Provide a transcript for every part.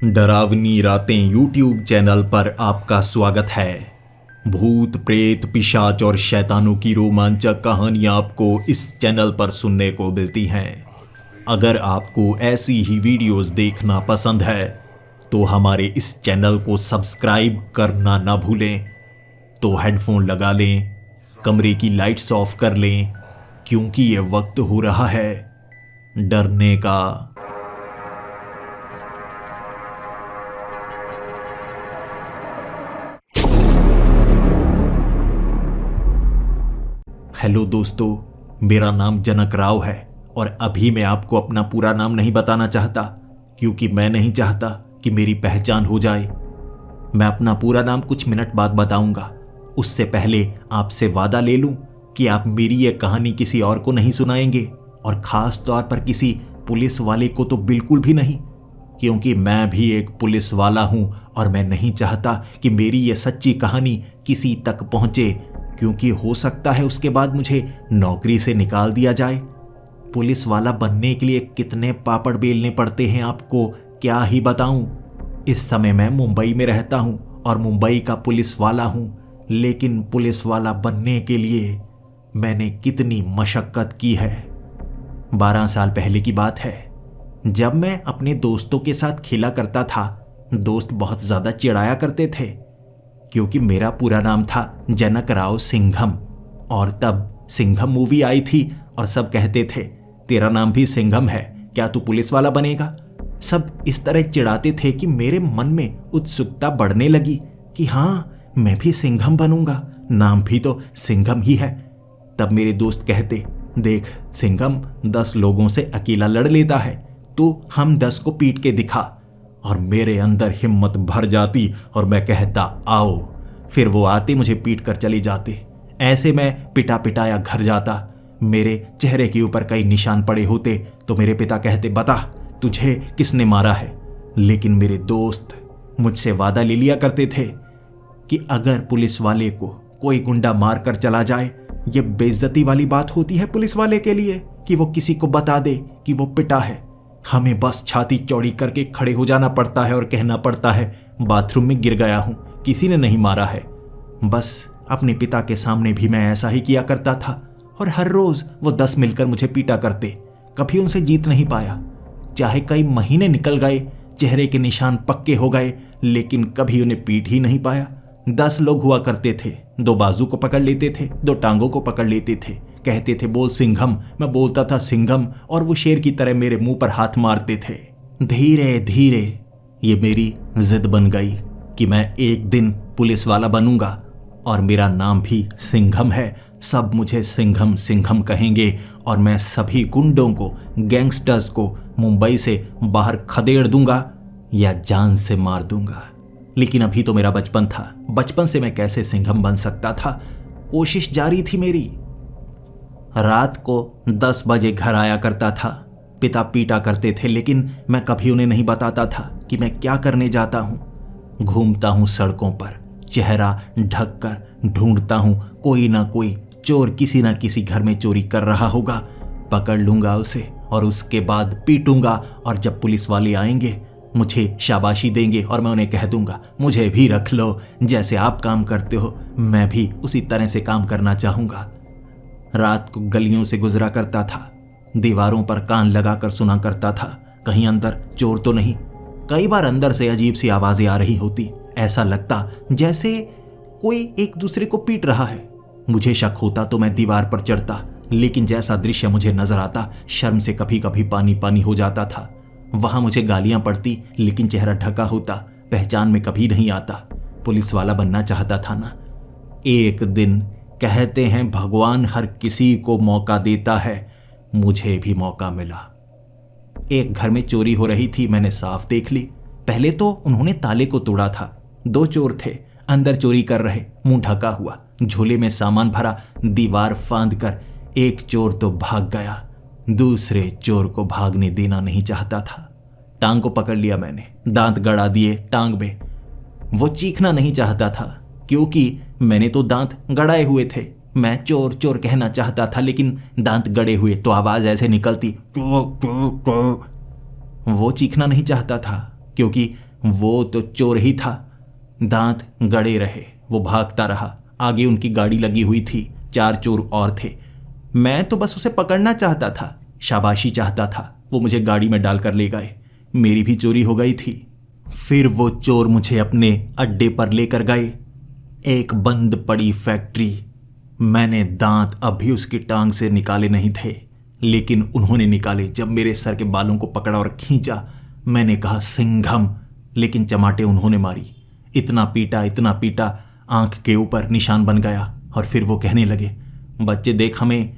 डरावनी रातें YouTube channel पर आपका स्वागत है। भूत प्रेत पिशाच और शैतानों की रोमांचक कहानियां आपको इस चैनल पर सुनने को मिलती हैं। अगर आपको ऐसी ही वीडियोस देखना पसंद है तो हमारे इस चैनल को सब्सक्राइब करना ना भूलें। तो हेडफोन लगा लें, कमरे की लाइट्स ऑफ कर लें, क्योंकि ये वक्त हो रहा है डरने का। हेलो दोस्तों, मेरा नाम जनक राव है और अभी मैं आपको अपना पूरा नाम नहीं बताना चाहता, क्योंकि मैं नहीं चाहता कि मेरी पहचान हो जाए। मैं अपना पूरा नाम कुछ मिनट बाद बताऊंगा। उससे पहले आपसे वादा ले लूं कि आप मेरी यह कहानी किसी और को नहीं सुनाएंगे, और ख़ास तौर पर किसी पुलिस वाले को तो बिल्कुल भी नहीं, क्योंकि मैं भी एक पुलिस वाला हूं और मैं नहीं चाहता कि मेरी यह सच्ची कहानी किसी तक पहुंचे, क्योंकि हो सकता है उसके बाद मुझे नौकरी से निकाल दिया जाए। पुलिस वाला बनने के लिए कितने पापड़ बेलने पड़ते हैं आपको क्या ही बताऊं। इस समय मैं मुंबई में रहता हूं और मुंबई का पुलिस वाला हूं, लेकिन पुलिस वाला बनने के लिए मैंने कितनी मशक्कत की है। 12 साल पहले की बात है, जब मैं अपने दोस्तों के साथ खेला करता था। दोस्त बहुत ज़्यादा चिढ़ाया करते थे, क्योंकि मेरा पूरा नाम था जनक राव सिंघम, और तब सिंघम मूवी आई थी और सब कहते थे तेरा नाम भी सिंघम है, क्या तू पुलिस वाला बनेगा। सब इस तरह चिढ़ाते थे कि मेरे मन में उत्सुकता बढ़ने लगी कि हाँ, मैं भी सिंघम बनूंगा, नाम भी तो सिंघम ही है। तब मेरे दोस्त कहते, देख सिंघम 10 लोगों से अकेला लड़ लेता है, तो हम 10 को पीट के दिखा। और मेरे अंदर हिम्मत भर जाती और मैं कहता आओ। फिर वो आते, मुझे पीट कर चले जाते। ऐसे मैं पिटा पिटाया घर जाता। मेरे चेहरे के ऊपर कई निशान पड़े होते तो मेरे पिता कहते, बता तुझे किसने मारा है। लेकिन मेरे दोस्त मुझसे वादा ले लिया करते थे कि अगर पुलिस वाले को कोई गुंडा मार कर चला जाए, ये बेइज्जती वाली बात होती है पुलिस वाले के लिए कि वो किसी को बता दे कि वो पिटा है। हमें बस छाती चौड़ी करके खड़े हो जाना पड़ता है और कहना पड़ता है बाथरूम में गिर गया हूं, किसी ने नहीं मारा है। बस अपने पिता के सामने भी मैं ऐसा ही किया करता था, और हर रोज वो 10 मिलकर मुझे पीटा करते। कभी उनसे जीत नहीं पाया। चाहे कई महीने निकल गए, चेहरे के निशान पक्के हो गए, लेकिन कभी उन्हें पीट ही नहीं पाया। 10 लोग हुआ करते थे, 2 बाजू को पकड़ लेते थे, 2 टांगों को पकड़ लेते थे, कहते थे बोल सिंघम। मैं बोलता था सिंघम, और वो शेर की तरह मेरे मुंह पर हाथ मारते थे। धीरे धीरे ये मेरी जिद बन गई कि मैं एक दिन पुलिस वाला बनूंगा, और मेरा नाम भी सिंघम है। सब मुझे सिंघम सिंघम कहेंगे, और मैं सभी गुंडों को, गैंगस्टर्स को मुंबई से बाहर खदेड़ दूंगा या जान से मार दूंगा। लेकिन अभी तो मेरा बचपन था। बचपन से मैं कैसे सिंघम बन सकता था। कोशिश जारी थी मेरी। रात को 10 बजे घर आया करता था। पिता पीटा करते थे, लेकिन मैं कभी उन्हें नहीं बताता था कि मैं क्या करने जाता हूँ। घूमता हूँ सड़कों पर, चेहरा ढक कर ढूंढता हूँ कोई ना कोई चोर किसी ना किसी घर में चोरी कर रहा होगा। पकड़ लूंगा उसे और उसके बाद पीटूंगा, और जब पुलिस वाले आएंगे मुझे शाबाशी देंगे और मैं उन्हें कह दूंगा मुझे भी रख लो, जैसे आप काम करते हो मैं भी उसी तरह से काम करना चाहूँगा। रात को गलियों से गुजरा करता था, दीवारों पर कान लगाकर सुना करता था कहीं अंदर चोर तो नहीं। कई बार अंदर से अजीब सी आवाजें आ रही होती, ऐसा लगता जैसे कोई एक दूसरे को पीट रहा है। मुझे शक होता तो मैं दीवार पर चढ़ता, लेकिन जैसा दृश्य मुझे नजर आता, शर्म से कभी कभी पानी पानी हो जाता था। वहां मुझे गालियां पड़ती, लेकिन चेहरा ढका होता, पहचान में कभी नहीं आता। पुलिस वाला बनना चाहता था ना। एक दिन कहते हैं भगवान हर किसी को मौका देता है, मुझे भी मौका मिला। एक घर में चोरी हो रही थी, मैंने साफ देख ली। पहले तो उन्होंने ताले को तोड़ा था। 2 चोर थे अंदर चोरी कर रहे, मुंह ढका हुआ, झोले में सामान भरा, दीवार फांद कर। एक चोर तो भाग गया, दूसरे चोर को भागने देना नहीं चाहता था। टांग को पकड़ लिया मैंने, दांत गड़ा दिए टांग में। वो चीखना नहीं चाहता था, क्योंकि मैंने तो दांत गड़ाए हुए थे। मैं चोर चोर कहना चाहता था, लेकिन दांत गड़े हुए तो आवाज ऐसे निकलती। वो चीखना नहीं चाहता था, क्योंकि वो तो चोर ही था। दांत गड़े रहे, वो भागता रहा। आगे उनकी गाड़ी लगी हुई थी, 4 चोर और थे। मैं तो बस उसे पकड़ना चाहता था, शाबाशी चाहता था। वो मुझे गाड़ी में डालकर ले गए। मेरी भी चोरी हो गई थी। फिर वो चोर मुझे अपने अड्डे पर लेकर गए, एक बंद पड़ी फैक्ट्री। मैंने दांत अभी उसकी टांग से निकाले नहीं थे, लेकिन उन्होंने निकाले। जब मेरे सर के बालों को पकड़ा और खींचा, मैंने कहा सिंघम, लेकिन चमाटे उन्होंने मारी। इतना पीटा, आंख के ऊपर निशान बन गया। और फिर वो कहने लगे, बच्चे देख, हमें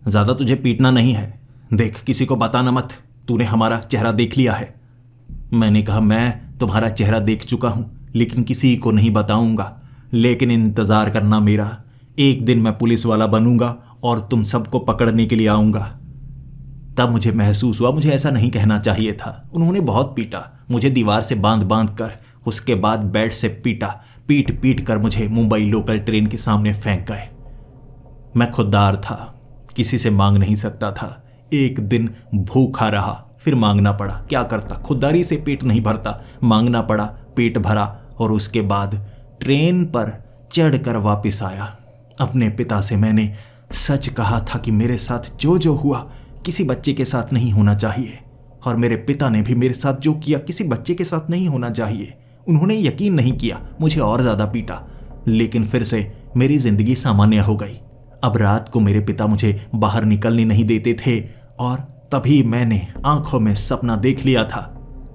ज़्यादा तुझे पीटना नहीं है। देख, किसी को बताना मत, तूने हमारा चेहरा देख लिया है। मैंने कहा, मैं तुम्हारा चेहरा देख चुका हूं, लेकिन किसी को नहीं बताऊंगा। लेकिन इंतज़ार करना मेरा, एक दिन मैं पुलिस वाला बनूंगा और तुम सबको पकड़ने के लिए आऊंगा। तब मुझे महसूस हुआ मुझे ऐसा नहीं कहना चाहिए था। उन्होंने बहुत पीटा, मुझे दीवार से बांध कर। उसके बाद बेड से पीट कर मुझे मुंबई लोकल ट्रेन के सामने फेंक गए। मैं खुददार था, किसी से मांग नहीं सकता था। एक दिन भूखा रहा, फिर मांगना पड़ा। क्या करता, खुददारी से पेट नहीं भरता। मांगना पड़ा, पेट भरा, और उसके बाद ट्रेन पर चढ़कर वापस आया। अपने पिता से मैंने सच कहा था कि मेरे साथ जो हुआ किसी बच्चे के साथ नहीं होना चाहिए, और मेरे पिता ने भी मेरे साथ जो किया किसी बच्चे के साथ नहीं होना चाहिए। उन्होंने यकीन नहीं किया, मुझे और ज़्यादा पीटा। लेकिन फिर से मेरी जिंदगी सामान्य हो गई। अब रात को मेरे पिता मुझे बाहर निकलने नहीं देते थे, और तभी मैंने आंखों में सपना देख लिया था,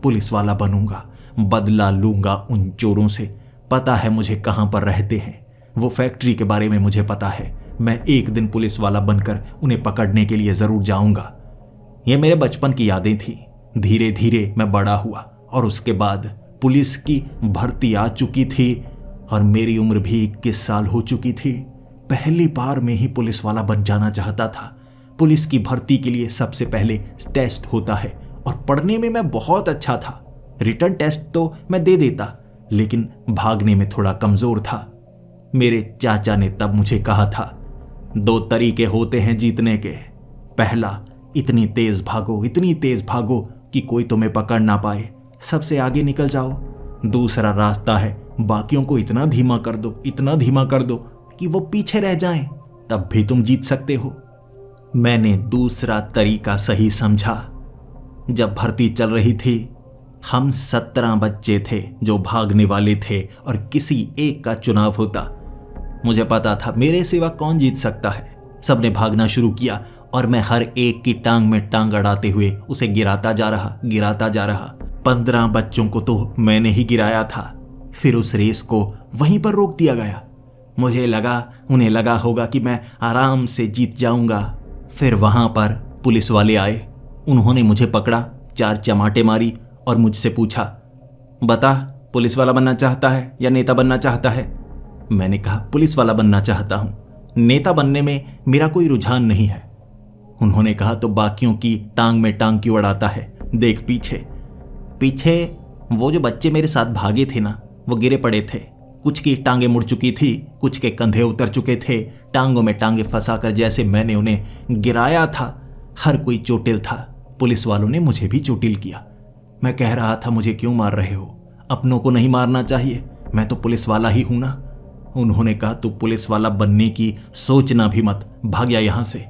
पुलिस वाला बनूंगा, बदला लूंगा उन चोरों से। पता है मुझे कहां पर रहते हैं, वो फैक्ट्री के बारे में मुझे पता है। मैं एक दिन पुलिस वाला बनकर उन्हें पकड़ने के लिए जरूर जाऊंगा। ये मेरे बचपन की यादें थी। धीरे धीरे मैं बड़ा हुआ, और उसके बाद पुलिस की भर्ती आ चुकी थी, और मेरी उम्र भी 21 साल हो चुकी थी। पहली बार में ही पुलिस वाला बन जाना चाहता था। पुलिस की भर्ती के लिए सबसे पहले टेस्ट होता है, और पढ़ने में मैं बहुत अच्छा था। रिटन टेस्ट तो मैं दे देता, लेकिन भागने में थोड़ा कमजोर था। मेरे चाचा ने तब मुझे कहा था, 2 तरीके होते हैं जीतने के। पहला, इतनी तेज भागो कि कोई तुम्हें पकड़ ना पाए, सबसे आगे निकल जाओ। दूसरा रास्ता है, बाकियों को इतना धीमा कर दो कि वो पीछे रह जाएं, तब भी तुम जीत सकते हो। मैंने दूसरा तरीका सही समझा। जब भर्ती चल रही थी, हम 17 बच्चे थे जो भागने वाले थे, और किसी एक का चुनाव होता। मुझे पता था मेरे सिवा कौन जीत सकता है। सबने भागना शुरू किया, और मैं हर एक की टांग में टांग अड़ाते हुए उसे गिराता जा रहा। 15 बच्चों को तो मैंने ही गिराया था। फिर उस रेस को वहीं पर रोक दिया गया। मुझे लगा उन्हें लगा होगा कि मैं आराम से जीत जाऊंगा। फिर वहां पर पुलिस वाले आए। उन्होंने मुझे पकड़ा, 4 चमाटे मारी, और मुझसे पूछा, बता, पुलिस वाला बनना चाहता है या नेता बनना चाहता है? मैंने कहा, पुलिस वाला बनना चाहता हूं, नेता बनने में मेरा कोई रुझान नहीं है। उन्होंने कहा, तो बाकियों की टांग में टांग क्यों अड़ाता है? देख पीछे वो जो बच्चे मेरे साथ भागे थे ना, वो गिरे पड़े थे। कुछ की टांगें मुड़ चुकी थी, कुछ के कंधे उतर चुके थे। टांगों में टांगें फंसाकर जैसे मैंने उन्हें गिराया था, हर कोई चोटिल था। पुलिस वालों ने मुझे भी चोटिल किया। मैं कह रहा था, मुझे क्यों मार रहे हो? अपनों को नहीं मारना चाहिए, मैं तो पुलिस वाला ही हूं ना। उन्होंने कहा, तू पुलिस वाला बनने की सोचना भी मत, भाग जा यहां से।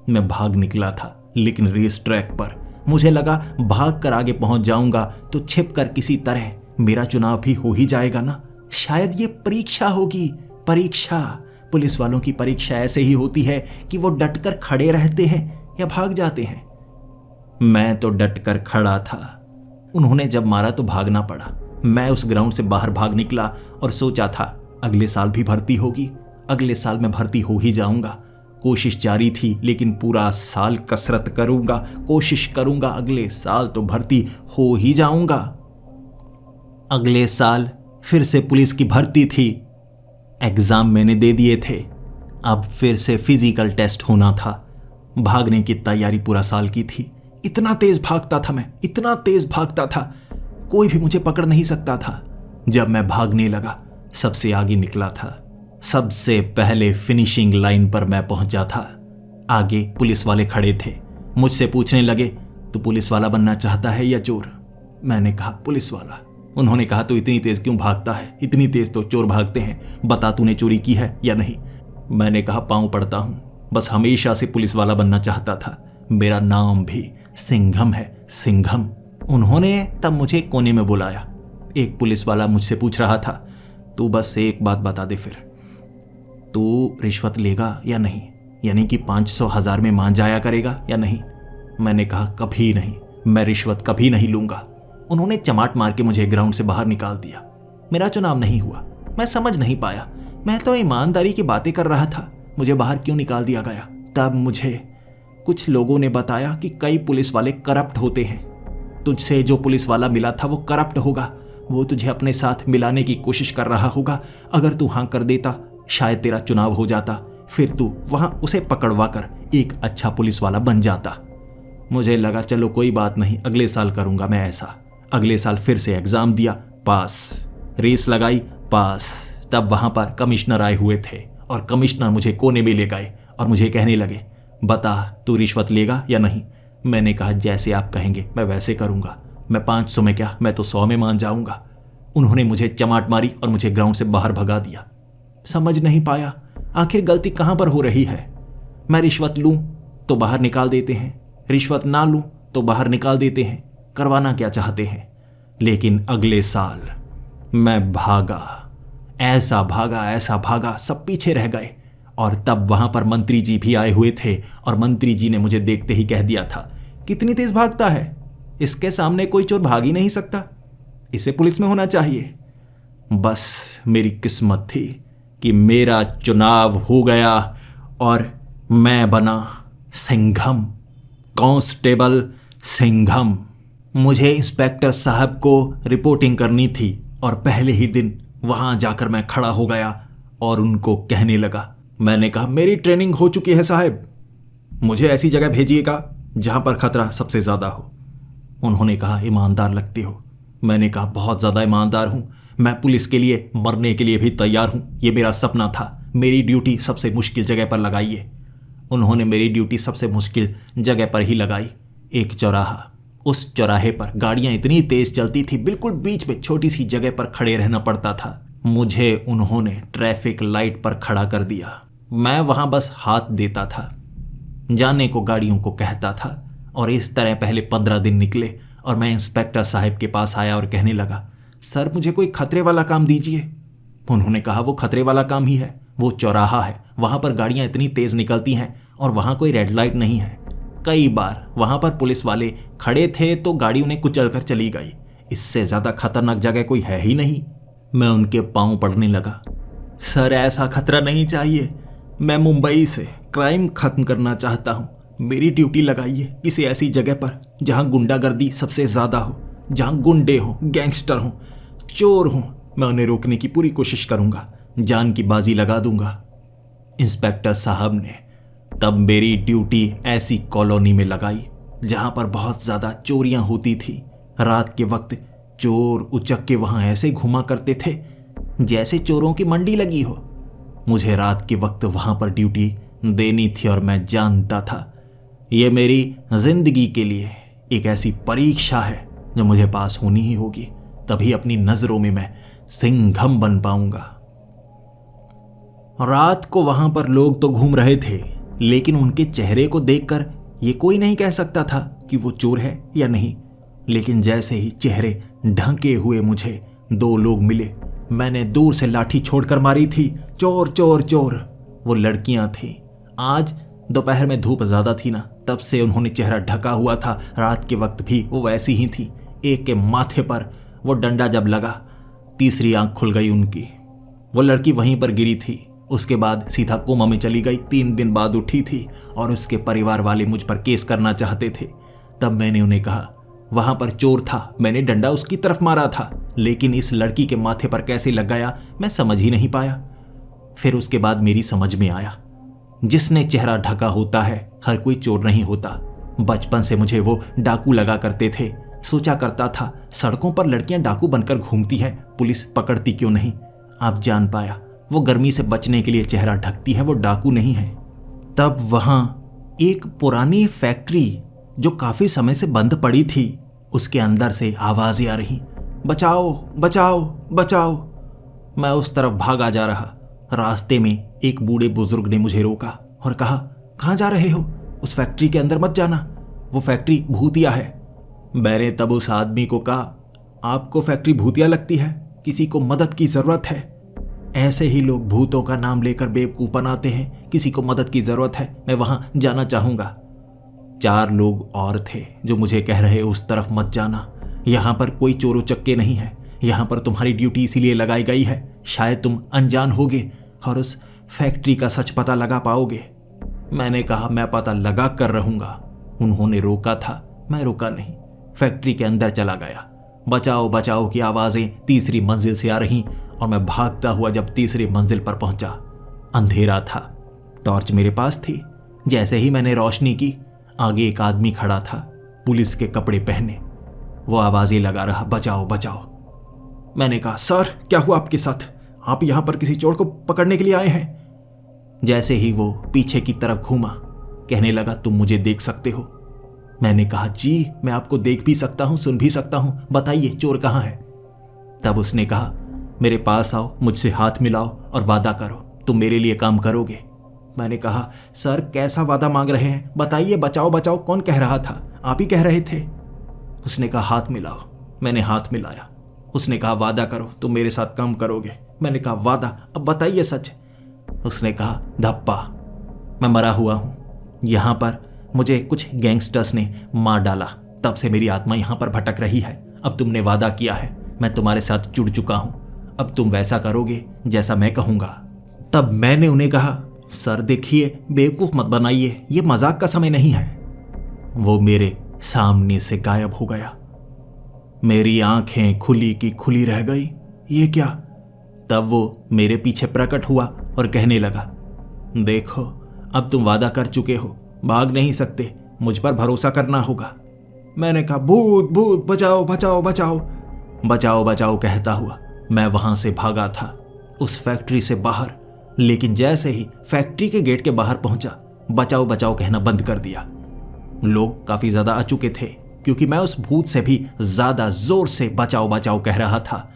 मैं भाग निकला था, लेकिन रेस ट्रैक पर मुझे लगा भाग कर आगे पहुंच जाऊंगा तो छिप कर किसी तरह मेरा चुनाव भी हो ही जाएगा ना। शायद ये परीक्षा होगी। परीक्षा, पुलिस वालों की परीक्षा ऐसे ही होती है कि वो डटकर खड़े रहते हैं या भाग जाते हैं। मैं तो डटकर खड़ा था। उन्होंने जब मारा तो भागना पड़ा। मैं उस ग्राउंड से बाहर भाग निकला और सोचा था, अगले साल भी भर्ती होगी, अगले साल मैं भर्ती हो ही जाऊंगा। कोशिश जारी थी, लेकिन पूरा साल कसरत करूंगा, कोशिश करूंगा, अगले साल तो भर्ती हो ही जाऊंगा। अगले साल फिर से पुलिस की भर्ती थी। एग्जाम मैंने दे दिए थे। अब फिर से फिजिकल टेस्ट होना था। भागने की तैयारी पूरा साल की थी। इतना तेज भागता था मैं, इतना तेज भागता था, कोई भी मुझे पकड़ नहीं सकता था। जब मैं भागने लगा, सबसे आगे निकला था। सबसे पहले फिनिशिंग लाइन पर मैं पहुंचा था। आगे पुलिस वाले खड़े थे, मुझसे पूछने लगे, तू पुलिस वाला बनना चाहता है या चोर? मैंने कहा पुलिस वाला। उन्होंने कहा तो इतनी तेज क्यों भागता है, इतनी तेज तो चोर भागते हैं, बता तूने चोरी की है या नहीं। मैंने कहा पाँव पड़ता हूं, बस हमेशा से पुलिस वाला बनना चाहता था, मेरा नाम भी सिंघम है, सिंघम। उन्होंने तब मुझे कोने में बुलाया। एक पुलिस वाला मुझसे पूछ रहा था, तू बस एक बात बता दे, फिर तू रिश्वत लेगा या नहीं, यानी कि 500,000 में मान जाया करेगा या नहीं। मैंने कहा कभी नहीं, मैं रिश्वत कभी नहीं लूंगा। उन्होंने चमाट मार के मुझे ग्राउंड से बाहर निकाल दिया। मेरा चुनाव नहीं हुआ। मैं समझ नहीं पाया, मैं तो ईमानदारी की बातें कर रहा था, मुझे बाहर क्यों निकाल दिया गया। तब मुझे कुछ लोगों ने बताया कि कई पुलिस वाले करप्ट होते हैं, तुझसे जो पुलिस वाला मिला था वो करप्ट होगा, वो तुझे अपने साथ मिलाने की कोशिश कर रहा होगा। अगर तू हाँ कर देता शायद तेरा चुनाव हो जाता, फिर तू वहां उसे पकड़वा कर एक अच्छा पुलिस वाला बन जाता। मुझे लगा चलो कोई बात नहीं, अगले साल करूंगा मैं ऐसा। अगले साल फिर से एग्जाम दिया, पास। रेस लगाई, पास। तब वहां पर कमिश्नर आए हुए थे और कमिश्नर मुझे कोने में ले गए और मुझे कहने लगे, बता तू रिश्वत लेगा या नहीं। मैंने कहा जैसे आप कहेंगे मैं वैसे करूंगा, मैं 500 में क्या, मैं तो 100 में मान जाऊंगा। उन्होंने मुझे चमाट मारी और मुझे ग्राउंड से बाहर भगा दिया। समझ नहीं पाया आखिर गलती कहां पर हो रही है। मैं रिश्वत लूं तो बाहर निकाल देते हैं, रिश्वत ना लूं तो बाहर निकाल देते हैं, करवाना क्या चाहते हैं। लेकिन अगले साल मैं भागा, ऐसा भागा, सब पीछे रह गए। और तब वहां पर मंत्री जी भी आए हुए थे और मंत्री जी ने मुझे देखते ही कह दिया था, कितनी तेज भागता है, इसके सामने कोई चोर भाग ही नहीं सकता, इसे पुलिस में होना चाहिए। बस मेरी किस्मत थी कि मेरा चुनाव हो गया और मैं बना सिंघम, कांस्टेबल सिंघम। मुझे इंस्पेक्टर साहब को रिपोर्टिंग करनी थी और पहले ही दिन वहां जाकर मैं खड़ा हो गया और उनको कहने लगा। मैंने कहा मेरी ट्रेनिंग हो चुकी है साहब, मुझे ऐसी जगह भेजिएगा जहां पर खतरा सबसे ज्यादा हो। उन्होंने कहा ईमानदार लगते हो। मैंने कहा बहुत ज्यादा ईमानदार हूं, मैं पुलिस के लिए मरने के लिए भी तैयार हूं, ये मेरा सपना था, मेरी ड्यूटी सबसे मुश्किल जगह पर लगाइए। उन्होंने मेरी ड्यूटी सबसे मुश्किल जगह पर ही लगाई, एक चौराहा। उस चौराहे पर गाड़ियां इतनी तेज चलती थी, बिल्कुल बीच में छोटी सी जगह पर खड़े रहना पड़ता था। मुझे उन्होंने ट्रैफिक लाइट पर खड़ा कर दिया। मैं वहां बस हाथ देता था, जाने को गाड़ियों को कहता था। और इस तरह पहले 15 दिन निकले और मैं इंस्पेक्टर साहब के पास आया और कहने लगा, सर मुझे कोई खतरे वाला काम दीजिए। उन्होंने कहा वो खतरे वाला काम ही है, वो चौराहा है, वहां पर गाड़ियां इतनी तेज निकलती हैं और वहां कोई रेड लाइट नहीं है। कई बार वहां पर पुलिस वाले खड़े थे तो गाड़ी उन्हें कुचल कर चली गई, इससे ज्यादा खतरनाक जगह कोई है ही नहीं। मैं उनके पांव पड़ने लगा, सर ऐसा खतरा नहीं चाहिए, मैं मुंबई से क्राइम खत्म करना चाहता हूँ, मेरी ड्यूटी लगाइए किसी ऐसी जगह पर जहाँ गुंडागर्दी सबसे ज़्यादा हो, जहाँ गुंडे हों, गैंगस्टर हों, चोर हों। मैं उन्हें रोकने की पूरी कोशिश करूँगा, जान की बाजी लगा दूंगा। इंस्पेक्टर साहब ने तब मेरी ड्यूटी ऐसी कॉलोनी में लगाई जहाँ पर बहुत ज़्यादा चोरियाँ होती थी। रात के वक्त चोर उचक के वहाँ ऐसे घुमा करते थे जैसे चोरों की मंडी लगी हो। मुझे रात के वक्त वहाँ पर ड्यूटी देनी थी और मैं जानता था ये मेरी जिंदगी के लिए एक ऐसी परीक्षा है जो मुझे पास होनी ही होगी, तभी अपनी नजरों में मैं सिंघम बन पाऊंगा। रात को वहां पर लोग तो घूम रहे थे, लेकिन उनके चेहरे को देखकर ये कोई नहीं कह सकता था कि वो चोर है या नहीं। लेकिन जैसे ही चेहरे ढंके हुए मुझे 2 लोग मिले, मैंने दूर से लाठी छोड़कर मारी थी, चोर चोर चोर। वो लड़कियां थीं। आज दोपहर में धूप ज्यादा थी ना, तब से उन्होंने चेहरा ढका हुआ था। रात के वक्त भी वो वैसी ही थी। एक के माथे पर वो डंडा जब लगा, तीसरी आंख खुल गई उनकी। वो लड़की वहीं पर गिरी थी, उसके बाद सीधा कोमा में चली गई। 3 दिन बाद उठी थी और उसके परिवार वाले मुझ पर केस करना चाहते थे। तब मैंने उन्हें कहा वहां पर चोर था, मैंने डंडा उसकी तरफ मारा था, लेकिन इस लड़की के माथे पर कैसे लग गया मैं समझ ही नहीं पाया। फिर उसके बाद मेरी समझ में आया, जिसने चेहरा ढका होता है हर कोई चोर नहीं होता। बचपन से मुझे वो डाकू लगा करते थे। सोचा करता था सड़कों पर लड़कियां डाकू बनकर घूमती हैं, पुलिस पकड़ती क्यों नहीं। आप जान पाया वो गर्मी से बचने के लिए चेहरा ढकती है, वो डाकू नहीं है। तब वहां एक पुरानी फैक्ट्री जो काफी समय से बंद पड़ी थी, उसके अंदर से आवाजें आ रही, बचाओ बचाओ बचाओ। मैं उस तरफ भागा जा रहा। रास्ते में एक बूढ़े बुजुर्ग ने मुझे रोका और कहा, कहाँ जा रहे हो? उस फैक्ट्री के अंदर मत जाना, वो फैक्ट्री भूतिया है। मैंने तब उस आदमी को कहा, आपको फैक्ट्री भूतिया लगती है? किसी को मदद की जरूरत है? ऐसे ही लोग भूतों का नाम लेकर बेवकूफ बनाते हैं। किसी को मदद की जरूरत है, मैं वहां जाना चाहूंगा। 4 लोग और थे जो मुझे कह रहे, उस तरफ मत जाना, यहां पर कोई चोरो चक्के नहीं है, यहां पर तुम्हारी ड्यूटी इसीलिए लगाई गई है, शायद तुम अनजान होगे और उस फैक्ट्री का सच पता लगा पाओगे। मैंने कहा, मैं पता लगा कर रहूंगा। उन्होंने रोका था, मैं रुका नहीं, फैक्ट्री के अंदर चला गया। बचाओ बचाओ की आवाजें तीसरी मंजिल से आ रही और मैं भागता हुआ जब तीसरी मंजिल पर पहुंचा, अंधेरा था, टॉर्च मेरे पास थी। जैसे ही मैंने रोशनी की, आगे एक आदमी खड़ा था, पुलिस के कपड़े पहने। वो आवाजें लगा रहा, बचाओ बचाओ। मैंने कहा, सर क्या हुआ आपके साथ? आप यहां पर किसी चोर को पकड़ने के लिए आए हैं? जैसे ही वो पीछे की तरफ घूमा, कहने लगा, तुम मुझे देख सकते हो? मैंने कहा, जी मैं आपको देख भी सकता हूं, सुन भी सकता हूं, बताइए चोर कहां है? तब उसने कहा, मेरे पास आओ, मुझसे हाथ मिलाओ और वादा करो, तुम मेरे लिए काम करोगे। मैंने कहा, सर कैसा वादा मांग रहे हैं? बताइए, बचाओ बचाओ कौन कह रहा था? आप ही कह रहे थे। उसने कहा, हाथ मिलाओ। मैंने हाथ मिलाया। उसने कहा, वादा करो, तुम मेरे साथ काम करोगे। मैंने कहा, वादा? अब बताइए सच। उसने कहा, धप्पा, मैं मरा हुआ हूं, यहां पर मुझे कुछ गैंगस्टर्स ने मार डाला, तब से मेरी आत्मा यहां पर भटक रही है। अब तुमने वादा किया है, मैं तुम्हारे साथ जुड़ चुका हूं, अब तुम वैसा करोगे जैसा मैं कहूंगा। तब मैंने उन्हें कहा, सर देखिए, बेवकूफ मत बनाइए, ये मजाक का समय नहीं है। वो मेरे सामने से गायब हो गया। मेरी आंखें खुली की खुली रह गई। ये क्या? तब वो मेरे पीछे प्रकट हुआ और कहने लगा, देखो अब तुम वादा कर चुके हो, भाग नहीं सकते, मुझ पर भरोसा करना होगा। मैंने कहा, भूत भूत, बचाओ बचाओ बचाओ। बचाओ बचाओ कहता हुआ मैं वहां से भागा था, उस फैक्ट्री से बाहर। लेकिन जैसे ही फैक्ट्री के गेट के बाहर पहुंचा, बचाओ बचाओ कहना बंद कर दिया। लोग काफी ज्यादा आ चुके थे, क्योंकि मैं उस भूत से भी ज्यादा जोर से बचाओ बचाओ कह रहा था।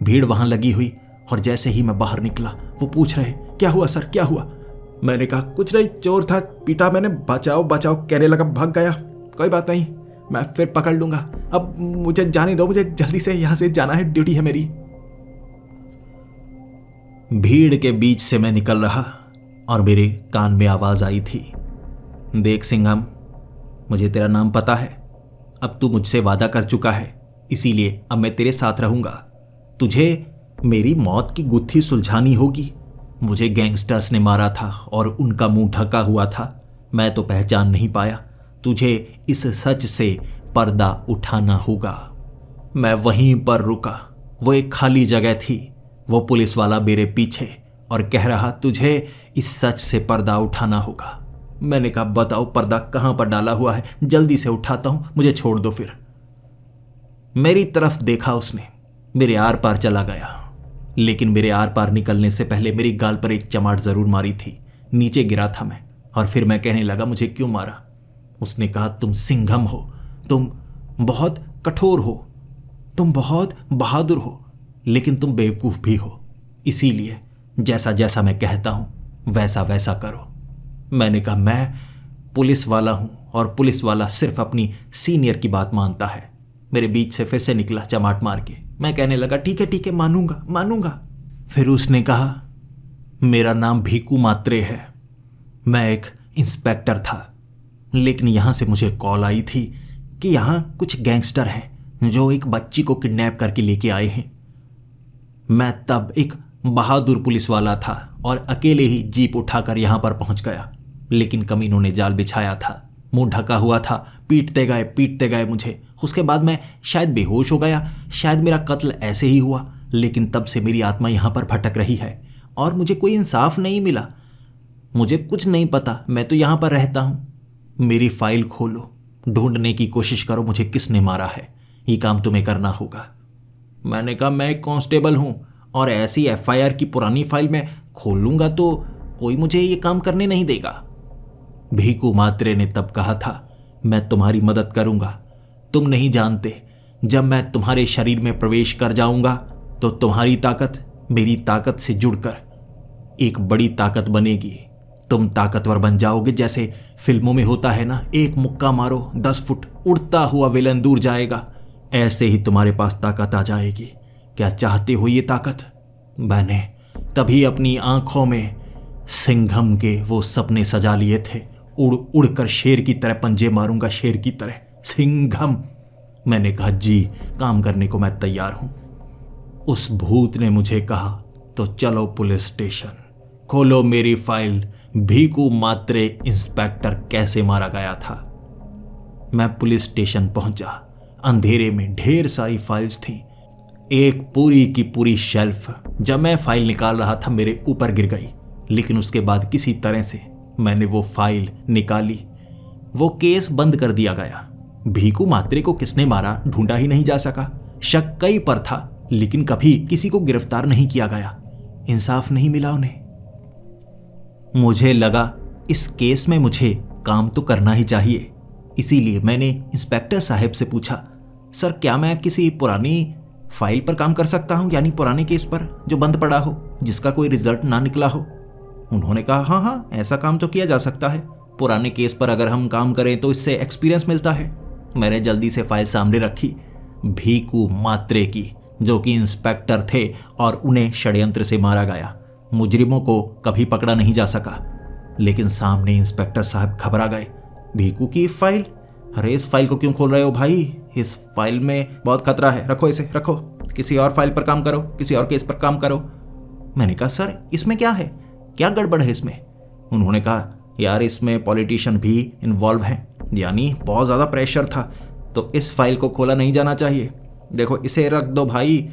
भीड़ वहां लगी हुई, और जैसे ही मैं बाहर निकला, वो पूछ रहे, क्या हुआ सर, क्या हुआ? मैंने कहा, कुछ नहीं, चोर था, पीटा मैंने, बचाओ बचाओ कहने लगा, भाग गया। कोई बात नहीं, मैं फिर पकड़ लूंगा, अब मुझे जाने दो, मुझे जल्दी से यहां से जाना है, ड्यूटी है मेरी। भीड़ के बीच से मैं निकल रहा और मेरे कान में आवाज आई थी, देख सिंघम, मुझे तेरा नाम पता है, अब तू मुझसे वादा कर चुका है, इसीलिए अब मैं तेरे साथ रहूंगा। तुझे मेरी मौत की गुत्थी सुलझानी होगी। मुझे गैंगस्टर्स ने मारा था और उनका मुंह ढका हुआ था, मैं तो पहचान नहीं पाया। तुझे इस सच से पर्दा उठाना होगा। मैं वहीं पर रुका, वो एक खाली जगह थी। वो पुलिस वाला मेरे पीछे और कह रहा, तुझे इस सच से पर्दा उठाना होगा। मैंने कहा, बताओ पर्दा कहां पर डाला हुआ है, जल्दी से उठाता हूं, मुझे छोड़ दो। फिर मेरी तरफ देखा उसने, मेरे आर पार चला गया। लेकिन मेरे आर पार निकलने से पहले मेरी गाल पर एक चमाट जरूर मारी थी। नीचे गिरा था मैं, और फिर मैं कहने लगा, मुझे क्यों मारा? उसने कहा, तुम सिंघम हो, तुम बहुत कठोर हो, तुम बहुत बहादुर हो, लेकिन तुम बेवकूफ भी हो, इसीलिए जैसा जैसा मैं कहता हूं वैसा वैसा करो। मैंने कहा, मैं पुलिस वाला हूं और पुलिस वाला सिर्फ अपनी सीनियर की बात मानता है। मेरे बीच से फिर से निकला चमाट मार के। मैं कहने लगा, ठीक है, मानूंगा मानूंगा। फिर उसने कहा, मेरा नाम भीकू मात्रे है, मैं एक इंस्पेक्टर था, लेकिन यहां से मुझे कॉल आई थी कि यहां कुछ गैंगस्टर हैं जो एक बच्ची को किडनैप करके लेके आए हैं। मैं तब एक बहादुर पुलिस वाला था और अकेले ही जीप उठाकर यहां पर पहुंच गया, लेकिन कमीनों ने जाल बिछाया था, मुंह ढका हुआ था, पीटते गए मुझे। उसके बाद मैं शायद बेहोश हो गया, शायद मेरा कत्ल ऐसे ही हुआ, लेकिन तब से मेरी आत्मा यहां पर भटक रही है और मुझे कोई इंसाफ नहीं मिला। मुझे कुछ नहीं पता, मैं तो यहां पर रहता हूं। मेरी फाइल खोलो, ढूंढने की कोशिश करो मुझे किसने मारा है, ये काम तुम्हें करना होगा। मैंने कहा, मैं एक कांस्टेबल हूं और ऐसी एफआईआर की पुरानी फाइल में खोलूंगा तो कोई मुझे ये काम करने नहीं देगा। भीकू मात्रे ने तब कहा था, मैं तुम्हारी मदद करूंगा, तुम नहीं जानते, जब मैं तुम्हारे शरीर में प्रवेश कर जाऊंगा तो तुम्हारी ताकत मेरी ताकत से जुड़कर एक बड़ी ताकत बनेगी। तुम ताकतवर बन जाओगे, जैसे फिल्मों में होता है ना, एक मुक्का मारो 10 फुट उड़ता हुआ विलन दूर जाएगा। ऐसे ही तुम्हारे पास ताकत आ जाएगी। क्या चाहते हो ये ताकत? मैंने तभी अपनी आंखों में सिंघम के वो सपने सजा लिए थे। उड़ उड़ कर शेर की तरह पंजे मारूंगा, शेर की तरह। सिंघम। मैंने कहा जी, काम करने को मैं तैयार हूं। उस भूत ने मुझे कहा तो चलो पुलिस स्टेशन, खोलो मेरी फाइल, भीकू मात्रे इंस्पेक्टर कैसे मारा गया था। मैं पुलिस स्टेशन पहुंचा। अंधेरे में ढेर सारी फाइल्स थी, एक पूरी की पूरी शेल्फ। जब मैं फाइल निकाल रहा था मेरे ऊपर गिर गई, लेकिन उसके बाद किसी तरह से मैंने वो फाइल निकाली। वो केस बंद कर दिया गया। भीकू मात्रे को किसने मारा ढूंढा ही नहीं जा सका। शक कई पर था, लेकिन कभी किसी को गिरफ्तार नहीं किया गया। इंसाफ नहीं मिला उन्हें। मुझे लगा इस केस में मुझे काम तो करना ही चाहिए। इसीलिए मैंने इंस्पेक्टर साहब से पूछा, सर क्या मैं किसी पुरानी फाइल पर काम कर सकता हूं, यानी पुराने केस पर जो बंद पड़ा हो, जिसका कोई रिजल्ट ना निकला हो। उन्होंने कहा हाँ हाँ, ऐसा काम तो किया जा सकता है। पुराने केस पर अगर हम काम करें तो इससे एक्सपीरियंस मिलता है। मैंने जल्दी से फाइल सामने रखी, भीकू मात्रे की, जो कि इंस्पेक्टर थे और उन्हें षड्यंत्र से मारा गया। मुजरिमों को कभी पकड़ा नहीं जा सका। लेकिन सामने इंस्पेक्टर साहब घबरा गए। भीकू की फाइल? अरे इस फाइल को क्यों खोल रहे हो भाई? इस फाइल में बहुत खतरा है, रखो इसे, रखो, किसी और फाइल पर काम करो, किसी और केस पर काम करो। मैंने कहा सर इसमें क्या है, क्या गड़बड़ है इसमें? उन्होंने कहा यार इसमें पॉलिटिशियन भी इन्वॉल्व हैं, यानी बहुत ज़्यादा प्रेशर था, तो इस फाइल को खोला नहीं जाना चाहिए। देखो इसे रख दो भाई,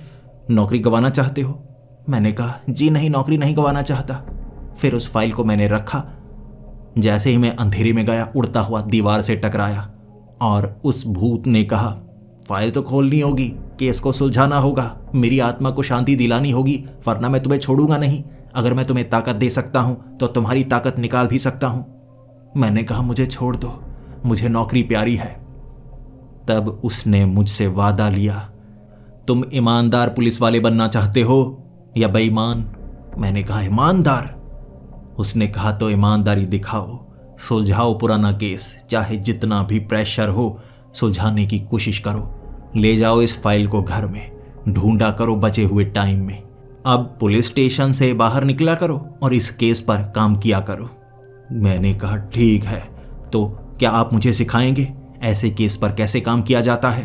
नौकरी गंवाना चाहते हो? मैंने कहा जी नहीं, नौकरी नहीं गंवाना चाहता। फिर उस फाइल को मैंने रखा। जैसे ही मैं अंधेरे में गया, उड़ता हुआ दीवार से टकराया और उस भूत ने कहा फाइल तो खोलनी होगी, केस को सुलझाना होगा, मेरी आत्मा को शांति दिलानी होगी, वरना मैं तुम्हें छोड़ूंगा नहीं। अगर मैं तुम्हें ताकत दे सकता हूं तो तुम्हारी ताकत निकाल भी सकता हूं। मैंने कहा मुझे छोड़ दो, मुझे नौकरी प्यारी है। तब उसने मुझसे वादा लिया, तुम ईमानदार पुलिस वाले बनना चाहते हो या बेईमान? मैंने कहा ईमानदार। उसने कहा तो ईमानदारी दिखाओ, सुलझाओ पुराना केस, चाहे जितना भी प्रेशर हो सुलझाने की कोशिश करो। ले जाओ इस फाइल को घर में, ढूंढा करो बचे हुए टाइम में। अब पुलिस स्टेशन से बाहर निकला करो और इस केस पर काम किया करो। मैंने कहा ठीक है, तो क्या आप मुझे सिखाएंगे ऐसे केस पर कैसे काम किया जाता है?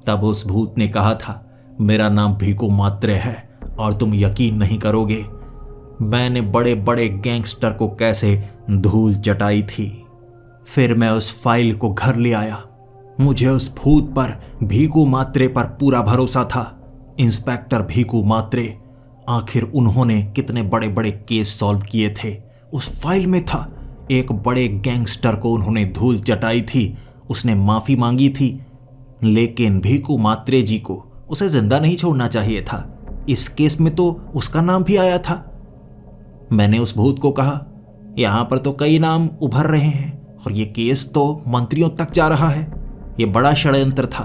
तब उस भूत ने कहा था मेरा नाम भीकू मात्रे है और तुम यकीन नहीं करोगे मैंने बड़े बड़े गैंगस्टर को कैसे धूल चटाई थी। फिर मैं उस फाइल को घर ले आया। मुझे उस भूत पर, भीकू मात्रे पर पूरा भरोसा था। इंस्पेक्टर भीकू मात्रे, आखिर उन्होंने कितने बड़े बड़े केस सॉल्व किए थे। उस फाइल में था एक बड़े गैंगस्टर को उन्होंने धूल चटाई थी, उसने माफ़ी मांगी थी, लेकिन भीकू मात्रे जी को उसे जिंदा नहीं छोड़ना चाहिए था। इस केस में तो उसका नाम भी आया था। मैंने उस भूत को कहा यहाँ पर तो कई नाम उभर रहे हैं और ये केस तो मंत्रियों तक जा रहा है, ये बड़ा षड्यंत्र था।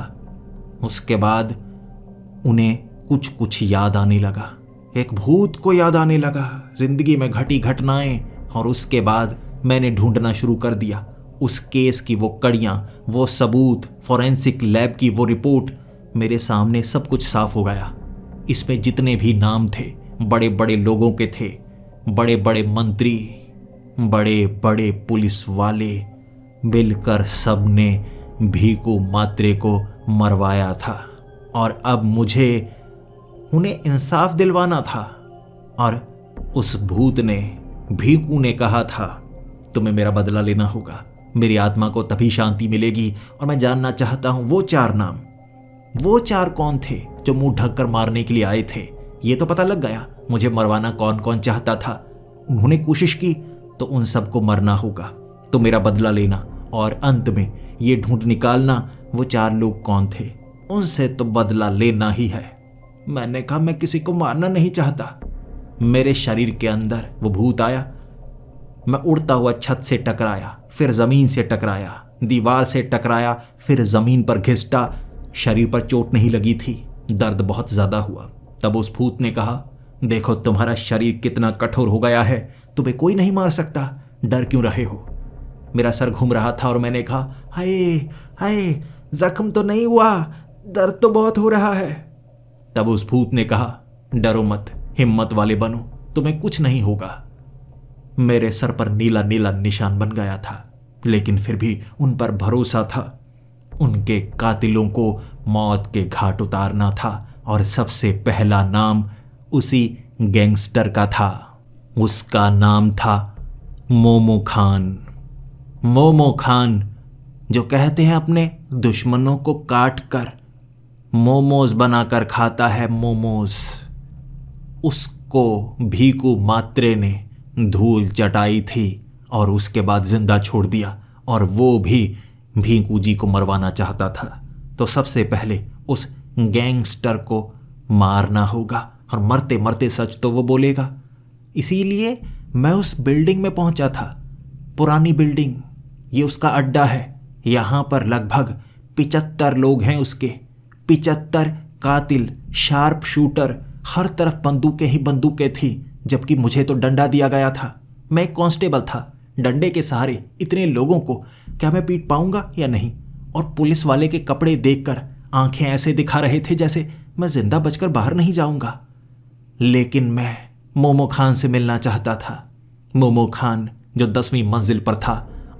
उसके बाद उन्हें कुछ कुछ याद आने लगा, एक भूत को याद आने लगा, जिंदगी में घटी घटनाएं, और उसके बाद मैंने ढूंढना शुरू कर दिया उस केस की वो कड़ियाँ, वो सबूत, फॉरेंसिक लैब की वो रिपोर्ट। मेरे सामने सब कुछ साफ हो गया। इसमें जितने भी नाम थे बड़े बड़े लोगों के थे, बड़े बड़े मंत्री, बड़े बड़े पुलिस वाले, मिलकर सबने भीकू मात्रे को मरवाया था और अब मुझे उन्हें इंसाफ दिलवाना था। और उस भूत ने, भीकू ने कहा था तुम्हें मेरा बदला लेना होगा, मेरी आत्मा को तभी शांति मिलेगी। और मैं जानना चाहता हूं वो 4 नाम, वो 4 कौन थे जो मुंह ढककर मारने के लिए आए थे? ये तो पता लग गया मुझे मरवाना कौन कौन चाहता था। उन्होंने कोशिश की तो उन सबको मरना होगा, तो मेरा बदला लेना और अंत में ये ढूंढ निकालना वो 4 लोग कौन थे, उनसे तो बदला लेना ही है। मैंने कहा मैं किसी को मारना नहीं चाहता। मेरे शरीर के अंदर वो भूत आया, मैं उड़ता हुआ छत से टकराया, फिर जमीन से टकराया, दीवार से टकराया, फिर जमीन पर घिसटा। शरीर पर चोट नहीं लगी थी, दर्द बहुत ज्यादा हुआ। तब उस भूत ने कहा, देखो तुम्हारा शरीर कितना कठोर हो गया है, तुम्हें कोई नहीं मार सकता, डर क्यों रहे हो। मेरा सर घूम रहा था और मैंने कहा, हाय हाय, जख्म तो नहीं हुआ, दर्द तो बहुत हो रहा है। तब उस भूत ने कहा, डरो मत, हिम्मत वाले बनो, तुम्हें कुछ नहीं होगा। मेरे सर पर नीला नीला निशान बन गया था, लेकिन फिर भी उन पर भरोसा था। उनके कातिलों को मौत के घाट उतारना था और सबसे पहला नाम उसी गैंगस्टर का था। उसका नाम था मोमो खान। मोमो खान, जो कहते हैं अपने दुश्मनों को काट कर मोमोज बनाकर खाता है, मोमोज। उसको भीकू मात्रे ने धूल चटाई थी और उसके बाद जिंदा छोड़ दिया, और वो भी भीकू जी को मरवाना चाहता था। तो सबसे पहले उस गैंगस्टर को मारना होगा, और मरते मरते सच तो वो बोलेगा। इसीलिए मैं उस बिल्डिंग में पहुंचा था, पुरानी बिल्डिंग। ये उसका अड्डा है। यहाँ पर लगभग 75 लोग हैं उसके, 75 कातिल, शार्प शूटर। हर तरफ बंदूकें ही बंदूकें थी, जबकि मुझे तो डंडा दिया गया था। मैं एक कांस्टेबल था। डंडे के सहारे इतने लोगों को क्या मैं पीट पाऊंगा या नहीं। और पुलिस वाले के कपड़े देखकर आंखें ऐसे दिखा रहे थे जैसे मैं जिंदा बचकर बाहर नहीं जाऊंगा। लेकिन मैं मोमो खान से मिलना चाहता था। मोमो खान जो 10वीं मंजिल पर था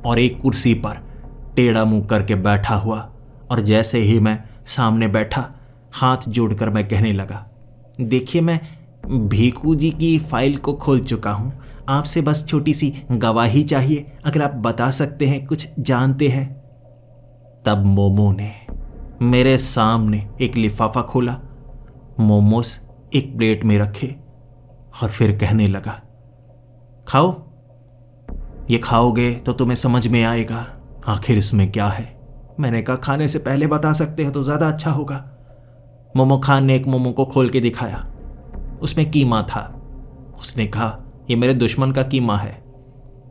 और एक कुर्सी पर टेढ़ा मुंह करके बैठा हुआ। और जैसे ही मैं सामने बैठा, हाथ जोड़कर मैं कहने लगा, देखिए मैं भीकू जी की फाइल को खोल चुका हूं, आपसे बस छोटी सी गवाही चाहिए, अगर आप बता सकते हैं, कुछ जानते हैं। तब मोमो ने मेरे सामने एक लिफाफा खोला, मोमोस एक प्लेट में रखे और फिर कहने लगा, खाओ, ये खाओगे तो तुम्हें समझ में आएगा आखिर इसमें क्या है। मैंने कहा, खाने से पहले बता सकते हैं तो ज़्यादा अच्छा होगा। मोमो खान ने एक मोमो को खोल के दिखाया, उसमें कीमा था। उसने कहा, ये मेरे दुश्मन का कीमा है,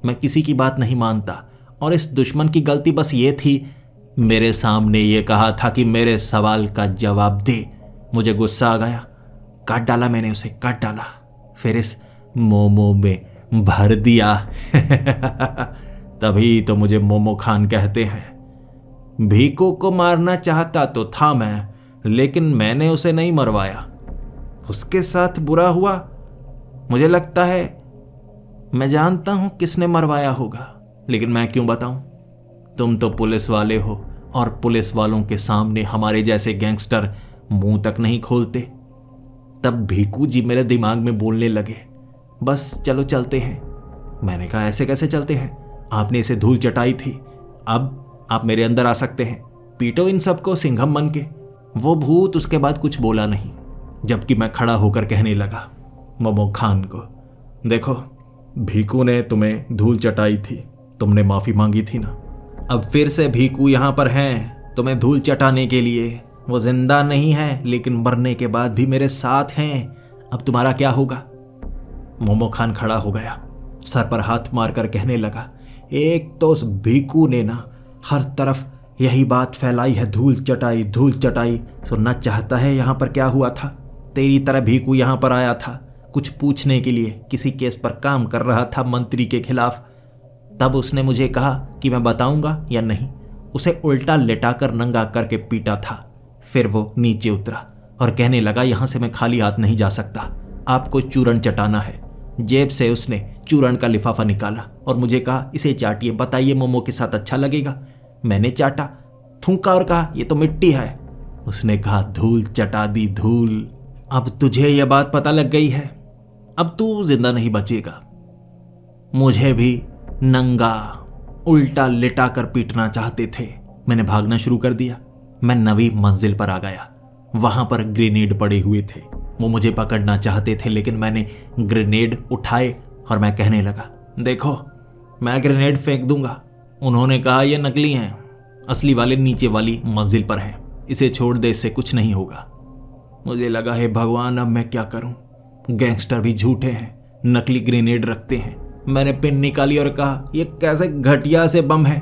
मैं किसी की बात नहीं मानता, और इस दुश्मन की गलती बस ये थी, मेरे सामने ये कहा था कि मेरे सवाल का जवाब दे। मुझे गुस्सा आ गया, काट डाला मैंने उसे, काट डाला, फिर इस मोमो में भर दिया। तभी तो मुझे मोमो खान कहते हैं। भीकू को मारना चाहता तो था मैं, लेकिन मैंने उसे नहीं मरवाया। उसके साथ बुरा हुआ, मुझे लगता है मैं जानता हूं किसने मरवाया होगा, लेकिन मैं क्यों बताऊं। तुम तो पुलिस वाले हो, और पुलिस वालों के सामने हमारे जैसे गैंगस्टर मुंह तक नहीं खोलते। तब भीकू जी मेरे दिमाग में बोलने लगे, बस चलो चलते हैं। मैंने कहा, ऐसे कैसे चलते हैं, आपने इसे धूल चटाई थी, अब आप मेरे अंदर आ सकते हैं, पीटो इन सबको सिंघम बन के। वो भूत उसके बाद कुछ बोला नहीं, जबकि मैं खड़ा होकर कहने लगा मोमो खान को, देखो भीकू ने तुम्हें धूल चटाई थी, तुमने माफ़ी मांगी थी ना, अब फिर से भीकू यहाँ पर हैं तुम्हें धूल चटाने के लिए। वो जिंदा नहीं है, लेकिन मरने के बाद भी मेरे साथ हैं। अब तुम्हारा क्या होगा। मोमो खान खड़ा हो गया, सर पर हाथ मारकर कहने लगा, एक तो उस भीकू ने ना हर तरफ यही बात फैलाई है, धूल चटाई धूल चटाई। सुनना चाहता है यहाँ पर क्या हुआ था। तेरी तरह भीकू यहाँ पर आया था कुछ पूछने के लिए, किसी केस पर काम कर रहा था मंत्री के खिलाफ। तब उसने मुझे कहा कि मैं बताऊंगा या नहीं। उसे उल्टा लेटाकर नंगा करके पीटा था। फिर वो नीचे उतरा और कहने लगा, यहाँ से मैं खाली हाथ नहीं जा सकता, आपको चूरन चटाना है। जेब से उसने चूरन का लिफाफा निकाला और मुझे कहा, इसे चाटिए, बताइए मोमो के साथ अच्छा लगेगा। मैंने चाटा, थूका और कहा, ये तो मिट्टी है। उसने कहा, धूल चटा दी धूल। अब तुझे यह बात पता लग गई है, अब तू जिंदा नहीं बचेगा। मुझे भी नंगा उल्टा लिटा कर पीटना चाहते थे। मैंने भागना शुरू कर दिया। मैं 9वीं मंजिल पर आ गया। वहां पर ग्रेनेड पड़े हुए थे। वो मुझे पकड़ना चाहते थे, लेकिन मैंने ग्रेनेड उठाए और मैं कहने लगा, देखो मैं ग्रेनेड फेंक दूंगा। उन्होंने कहा, यह नकली हैं, असली वाले नीचे वाली मंजिल पर हैं, इसे छोड़ दे, इससे कुछ नहीं होगा। मुझे लगा, हे भगवान, अब मैं क्या करूं। गैंगस्टर भी झूठे हैं, नकली ग्रेनेड रखते हैं। मैंने पिन निकाली और कहा, यह कैसे घटिया से बम है।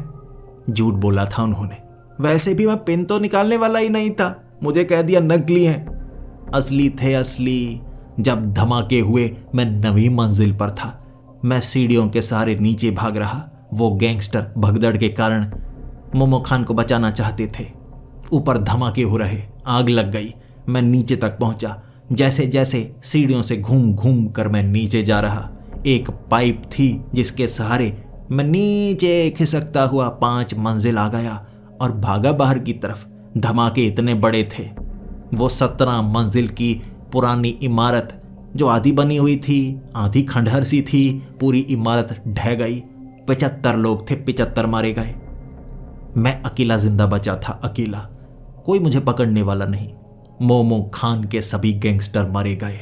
झूठ बोला था उन्होंने। वैसे भी मैं पिन तो निकालने वाला ही नहीं था, मुझे कह दिया नकली हैं। असली थे असली। जब धमाके हुए मैं 9वीं मंजिल पर था। मैं सीढ़ियों के सहारे नीचे भाग रहा। वो गैंगस्टर भगदड़ के कारण मोमो खान को बचाना चाहते थे। ऊपर धमाके हो रहे, आग लग गई। मैं नीचे तक पहुंचा। जैसे जैसे सीढ़ियों से घूम घूम कर मैं नीचे जा रहा, एक पाइप थी जिसके सहारे मैं नीचे खिसकता हुआ 5 मंजिल आ गया और भागा बाहर की तरफ। धमाके इतने बड़े थे। वो 17 मंजिल की पुरानी इमारत जो आधी बनी हुई थी, आधी खंडहर सी थी, पूरी इमारत ढह गई। 75 लोग थे, 75 मारे गए। मैं अकेला जिंदा बचा था, अकेला। कोई मुझे पकड़ने वाला नहीं। मोमो खान के सभी गैंगस्टर मारे गए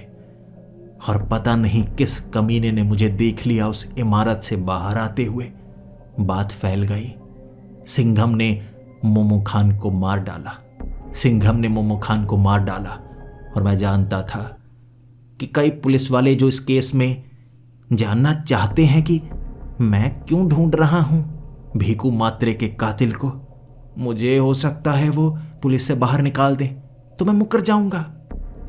और पता नहीं किस कमीने ने मुझे देख लिया उस इमारत से बाहर आते हुए। बात फैल गई। सिंघम ने मोमो खान को मार डाला। सिंघम ने मोमो खान को मार डाला और मैं जानता था कि कई पुलिस वाले जो इस केस में जानना चाहते हैं कि मैं क्यों ढूंढ रहा हूं भीकू मात्रे के कातिल को। मुझे हो सकता है वो पुलिस से बाहर निकाल दे तो मैं मुकर जाऊंगा।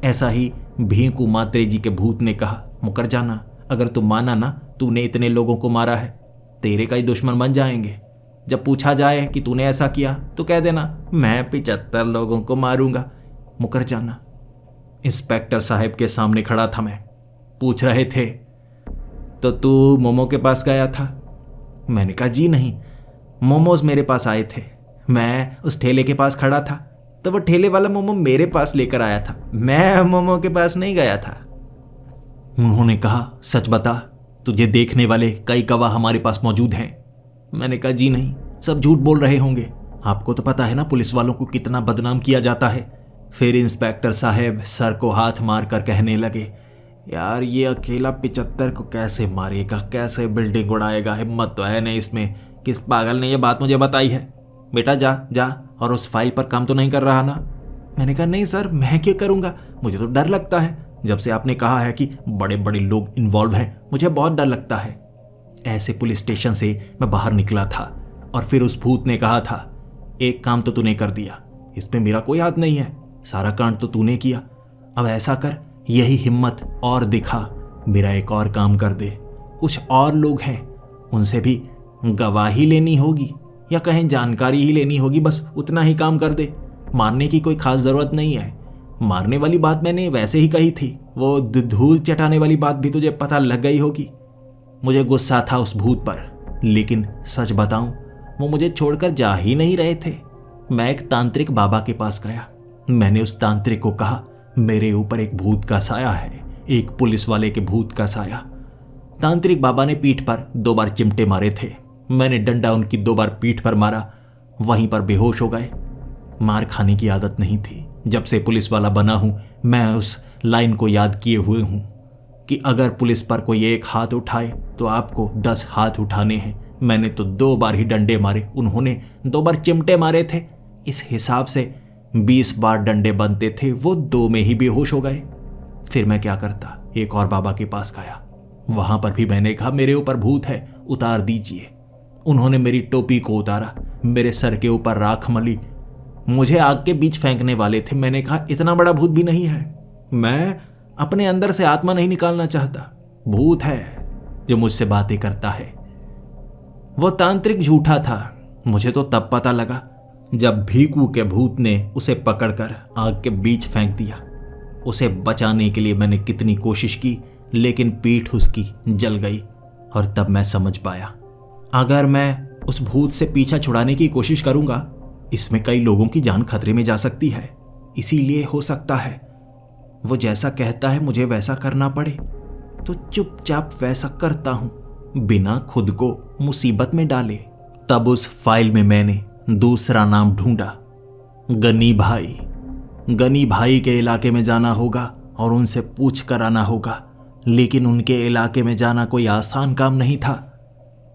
ऐसा ही भीकू मात्रे जी के भूत ने कहा, मुकर जाना। अगर तू माना ना तूने इतने लोगों को मारा है, तेरे का ही दुश्मन बन जाएंगे। जब पूछा जाए कि तूने ऐसा किया तो कह देना मैं 75 लोगों को मारूंगा, मुकर जाना। इंस्पेक्टर साहब के सामने खड़ा था मैं। पूछ रहे थे, तो तू मोमो के पास गया था? मैंने कहा जी नहीं, मोमोज मेरे पास आए थे। मैं उस ठेले के पास खड़ा था तो वो ठेले वाला मोमो मेरे पास लेकर आया था, मैं मोमो के पास नहीं गया था। उन्होंने कहा, सच बता, तुझे देखने वाले कई गवाह हमारे पास मौजूद हैं। मैंने कहा जी नहीं, सब झूठ बोल रहे होंगे। आपको तो पता है ना पुलिस वालों को कितना बदनाम किया जाता है। फिर इंस्पेक्टर साहब सर को हाथ मार कर कहने लगे, यार ये अकेला 75 को कैसे मारेगा, कैसे बिल्डिंग उड़ाएगा, हिम्मत तो है नहीं इसमें। किस पागल ने ये बात मुझे बताई है? बेटा जा जा, और उस फाइल पर काम तो नहीं कर रहा ना? मैंने कहा नहीं सर, मैं क्यों करूँगा, मुझे तो डर लगता है। जब से आपने कहा है कि बड़े बड़े लोग इन्वॉल्व हैं, मुझे बहुत डर लगता है। ऐसे पुलिस स्टेशन से मैं बाहर निकला था और फिर उस भूत ने कहा था, एक काम तो तूने कर दिया, इसमें मेरा कोई हाथ नहीं है, सारा कांड तो तूने किया। अब ऐसा कर, यही हिम्मत और दिखा, मेरा एक और काम कर दे। कुछ और लोग हैं, उनसे भी गवाही लेनी होगी या कहीं जानकारी ही लेनी होगी, बस उतना ही काम कर दे। मारने की कोई खास ज़रूरत नहीं है। मारने वाली बात मैंने वैसे ही कही थी, वो धूल चटाने वाली बात भी तुझे पता लग गई होगी। मुझे गुस्सा था उस भूत पर, लेकिन सच बताऊं वो मुझे छोड़कर जा ही नहीं रहे थे। मैं एक तांत्रिक बाबा के पास गया। मैंने उस तांत्रिक को कहा, मेरे ऊपर एक भूत का साया है, एक पुलिस वाले के भूत का साया। तांत्रिक बाबा ने पीठ पर 2 बार चिमटे मारे थे। मैंने डंडा उनकी 2 बार पीठ पर मारा, वहीं पर बेहोश हो गए। मार खाने की आदत नहीं थी। जब से पुलिस वाला बना हूं, मैं उस लाइन को याद किए हुए हूं कि अगर पुलिस पर कोई एक हाथ उठाए तो आपको 10 हाथ उठाने हैं। मैंने तो 2 बार ही डंडे मारे, उन्होंने 2 बार चिमटे मारे थे। इस हिसाब से 20 बार डंडे बनते थे, वो 2 में ही बेहोश हो गए। फिर मैं क्या करता, एक और बाबा के पास गया। वहां पर भी मैंने कहा, मेरे ऊपर भूत है, उतार दीजिए। उन्होंने मेरी टोपी को उतारा, मेरे सर के ऊपर राख मली, मुझे आग के बीच फेंकने वाले थे। मैंने कहा, इतना बड़ा भूत भी नहीं है, मैं अपने अंदर से आत्मा नहीं निकालना चाहता, भूत है जो मुझसे बातें करता है। वो तांत्रिक झूठा था। मुझे तो तब पता लगा जब भीकू के भूत ने उसे पकड़कर आग के बीच फेंक दिया। उसे बचाने के लिए मैंने कितनी कोशिश की, लेकिन पीठ उसकी जल गई। और तब मैं समझ पाया, अगर मैं उस भूत से पीछा छुड़ाने की कोशिश करूंगा, इसमें कई लोगों की जान खतरे में जा सकती है। इसीलिए हो सकता है वो जैसा कहता है मुझे वैसा करना पड़े, तो चुपचाप वैसा करता हूं, बिना खुद को मुसीबत में डाले। तब उस फाइल में मैंने दूसरा नाम ढूंढा, गनी भाई। गनी भाई के इलाके में जाना होगा और उनसे पूछ कर आना होगा, लेकिन उनके इलाके में जाना कोई आसान काम नहीं था।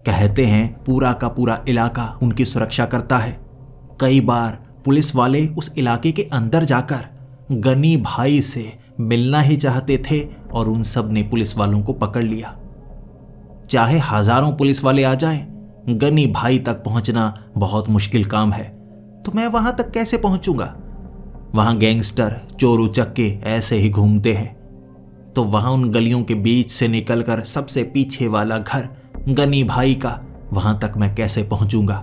कहते हैं पूरा का पूरा इलाका उनकी सुरक्षा करता है। कई बार पुलिस वाले उस इलाके के अंदर जाकर गनी भाई से मिलना ही चाहते थे और उन सब ने पुलिस वालों को पकड़ लिया। चाहे हजारों पुलिस वाले आ जाएं, गनी भाई तक पहुंचना बहुत मुश्किल काम है, तो मैं वहां तक कैसे पहुंचूंगा? वहां गैंगस्टर चोर उचक्के ऐसे ही घूमते हैं, तो वहां उन गलियों के बीच से निकलकर सबसे पीछे वाला घर गनी भाई का, वहां तक मैं कैसे पहुंचूंगा?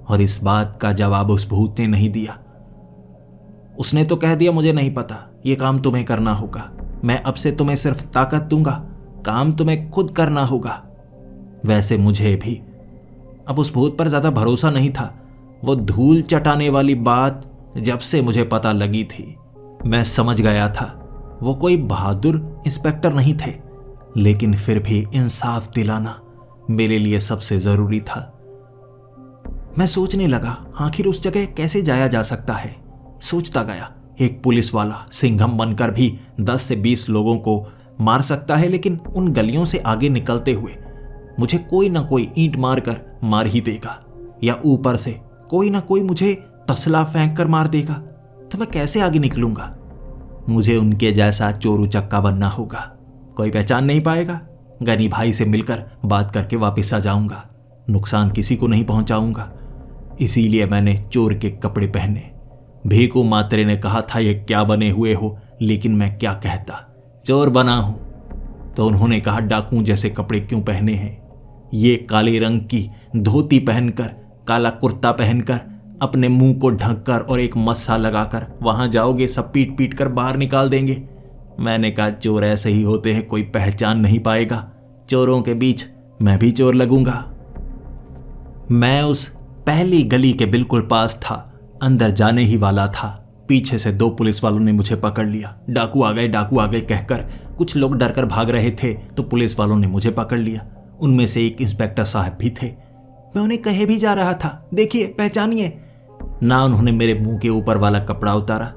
और इस बात का जवाब उस भूत ने नहीं दिया। उसने तो कह दिया, मुझे नहीं पता, ये काम तुम्हें करना होगा, मैं अब से तुम्हें सिर्फ ताकत दूंगा, काम तुम्हें खुद करना होगा। वैसे मुझे भी अब उस भूत पर ज्यादा भरोसा नहीं था। वो धूल चटाने वाली बात जब से मुझे पता लगी थी, मैं समझ गया था वो कोई बहादुर इंस्पेक्टर नहीं थे, लेकिन फिर भी इंसाफ दिलाना मेरे लिए सबसे जरूरी था। मैं सोचने लगा, आखिर उस जगह कैसे जाया जा सकता है। सोचता गया, एक पुलिस वाला सिंघम बनकर भी 10 से 20 लोगों को मार सकता है, लेकिन उन गलियों से आगे निकलते हुए मुझे कोई ना कोई ईंट मारकर मार ही देगा, या ऊपर से कोई ना कोई मुझे तसला फेंक कर मार देगा, तो मैं कैसे आगे निकलूंगा? मुझे उनके जैसा चोरू चक्का बनना होगा, कोई पहचान नहीं पाएगा। गनी भाई से मिलकर बात करके वापस आ जाऊंगा, नुकसान किसी को नहीं पहुंचाऊंगा। इसीलिए मैंने चोर के कपड़े पहने। भीकू मात्रे ने कहा था, ये क्या बने हुए हो, लेकिन मैं क्या कहता, चोर बना हूं। तो उन्होंने कहा, डाकू जैसे कपड़े क्यों पहने हैं? ये काले रंग की धोती पहनकर, काला कुर्ता पहनकर, अपने मुंह को ढककर और एक मस्सा लगाकर वहां जाओगे, सब पीट पीट कर बाहर निकाल देंगे। मैंने कहा, चोर ऐसे ही होते हैं, कोई पहचान नहीं पाएगा, चोरों के बीच मैं भी चोर लगूंगा। मैं उस पहली गली के बिल्कुल पास था, अंदर जाने ही वाला था। पीछे से 2 पुलिस वालों ने मुझे पकड़ लिया। डाकू आ गए कहकर कुछ लोग डरकर भाग रहे थे, तो पुलिस वालों ने मुझे पकड़ लिया। उनमें से एक इंस्पेक्टर साहब भी थे। मैं उन्हें कहे भी जा रहा था, देखिए पहचानिए। ना उन्होंने मेरे मुंह के ऊपर वाला कपड़ा उतारा,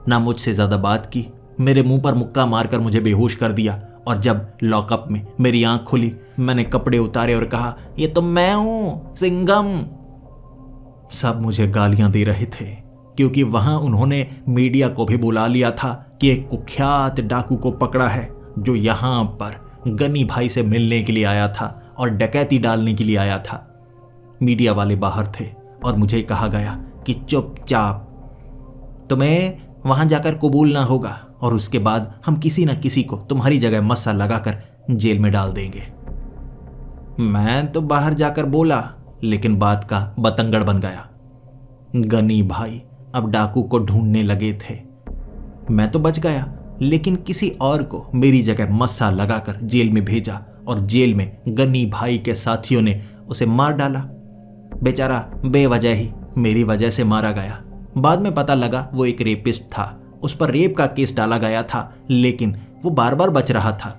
ना मुझसे ज्यादा बात की। मेरे मुंह पर मुक्का मारकर मुझे बेहोश कर दिया, और जब लॉकअप में मेरी आंख खुली, मैंने कपड़े उतारे और कहा, ये तो मैं हूं, सिंघम। सब मुझे गालियां दे रहे थे, क्योंकि वहां उन्होंने मीडिया को भी बुला लिया था कि एक कुख्यात डाकू को पकड़ा है, जो यहां पर गनी भाई से मिलने के लिए आया था और डकैती डालने के लिए आया था। मीडिया वाले बाहर थे और मुझे कहा गया कि चुपचाप तुम्हें वहां जाकर कबूलना होगा, और उसके बाद हम किसी न किसी को तुम्हारी जगह मस्सा लगाकर जेल में डाल देंगे। मैं तो बाहर जाकर बोला, लेकिन बात का बतंगड़ बन गया। गनी भाई अब डाकू को ढूंढने लगे थे। मैं तो बच गया, लेकिन किसी और को मेरी जगह मस्सा लगाकर जेल में भेजा, और जेल में गनी भाई के साथियों ने उसे मार डाला। बेचारा बेवजह ही मेरी वजह से मारा गया। बाद में पता लगा वो एक रेपिस्ट था, उस पर रेप का केस डाला गया था, लेकिन वो बार बार बच रहा था।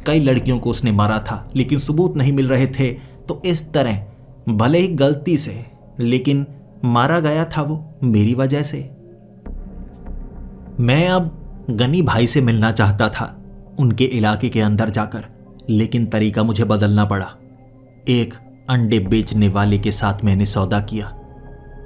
कई लड़कियों को उसने मारा था, लेकिन सबूत नहीं मिल रहे थे। तो इस तरह भले ही गलती से, लेकिन मारा गया था वो मेरी वजह से। मैं अब गनी भाई से मिलना चाहता था, उनके इलाके के अंदर जाकर, लेकिन तरीका मुझे बदलना पड़ा। एक अंडे बेचने वाले के साथ मैंने सौदा किया।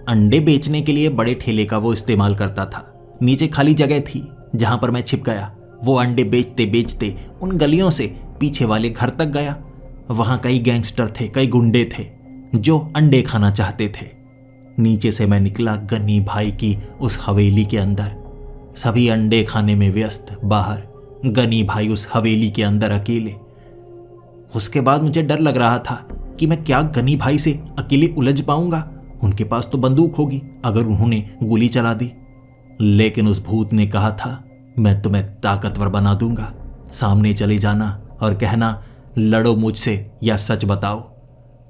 अंडे बेचने के लिए बड़े ठेले का वो इस्तेमाल करता था। नीचे खाली जगह थी जहां पर मैं छिप गया। वो अंडे बेचते बेचते उन गलियों से पीछे वाले घर तक गया। वहां कई गैंगस्टर थे, कई गुंडे थे जो अंडे खाना चाहते थे। नीचे से मैं निकला गनी भाई की उस हवेली के अंदर। सभी अंडे खाने में व्यस्त, बाहर गनी भाई उस हवेली के अंदर अकेले। उसके बाद मुझे डर लग रहा था कि मैं क्या गनी भाई से अकेले उलझ पाऊंगा। उनके पास तो बंदूक होगी, अगर उन्होंने गोली चला दी। लेकिन उस भूत ने कहा था, मैं तुम्हें ताकतवर बना दूंगा, सामने चले जाना और कहना लड़ो मुझसे या सच बताओ।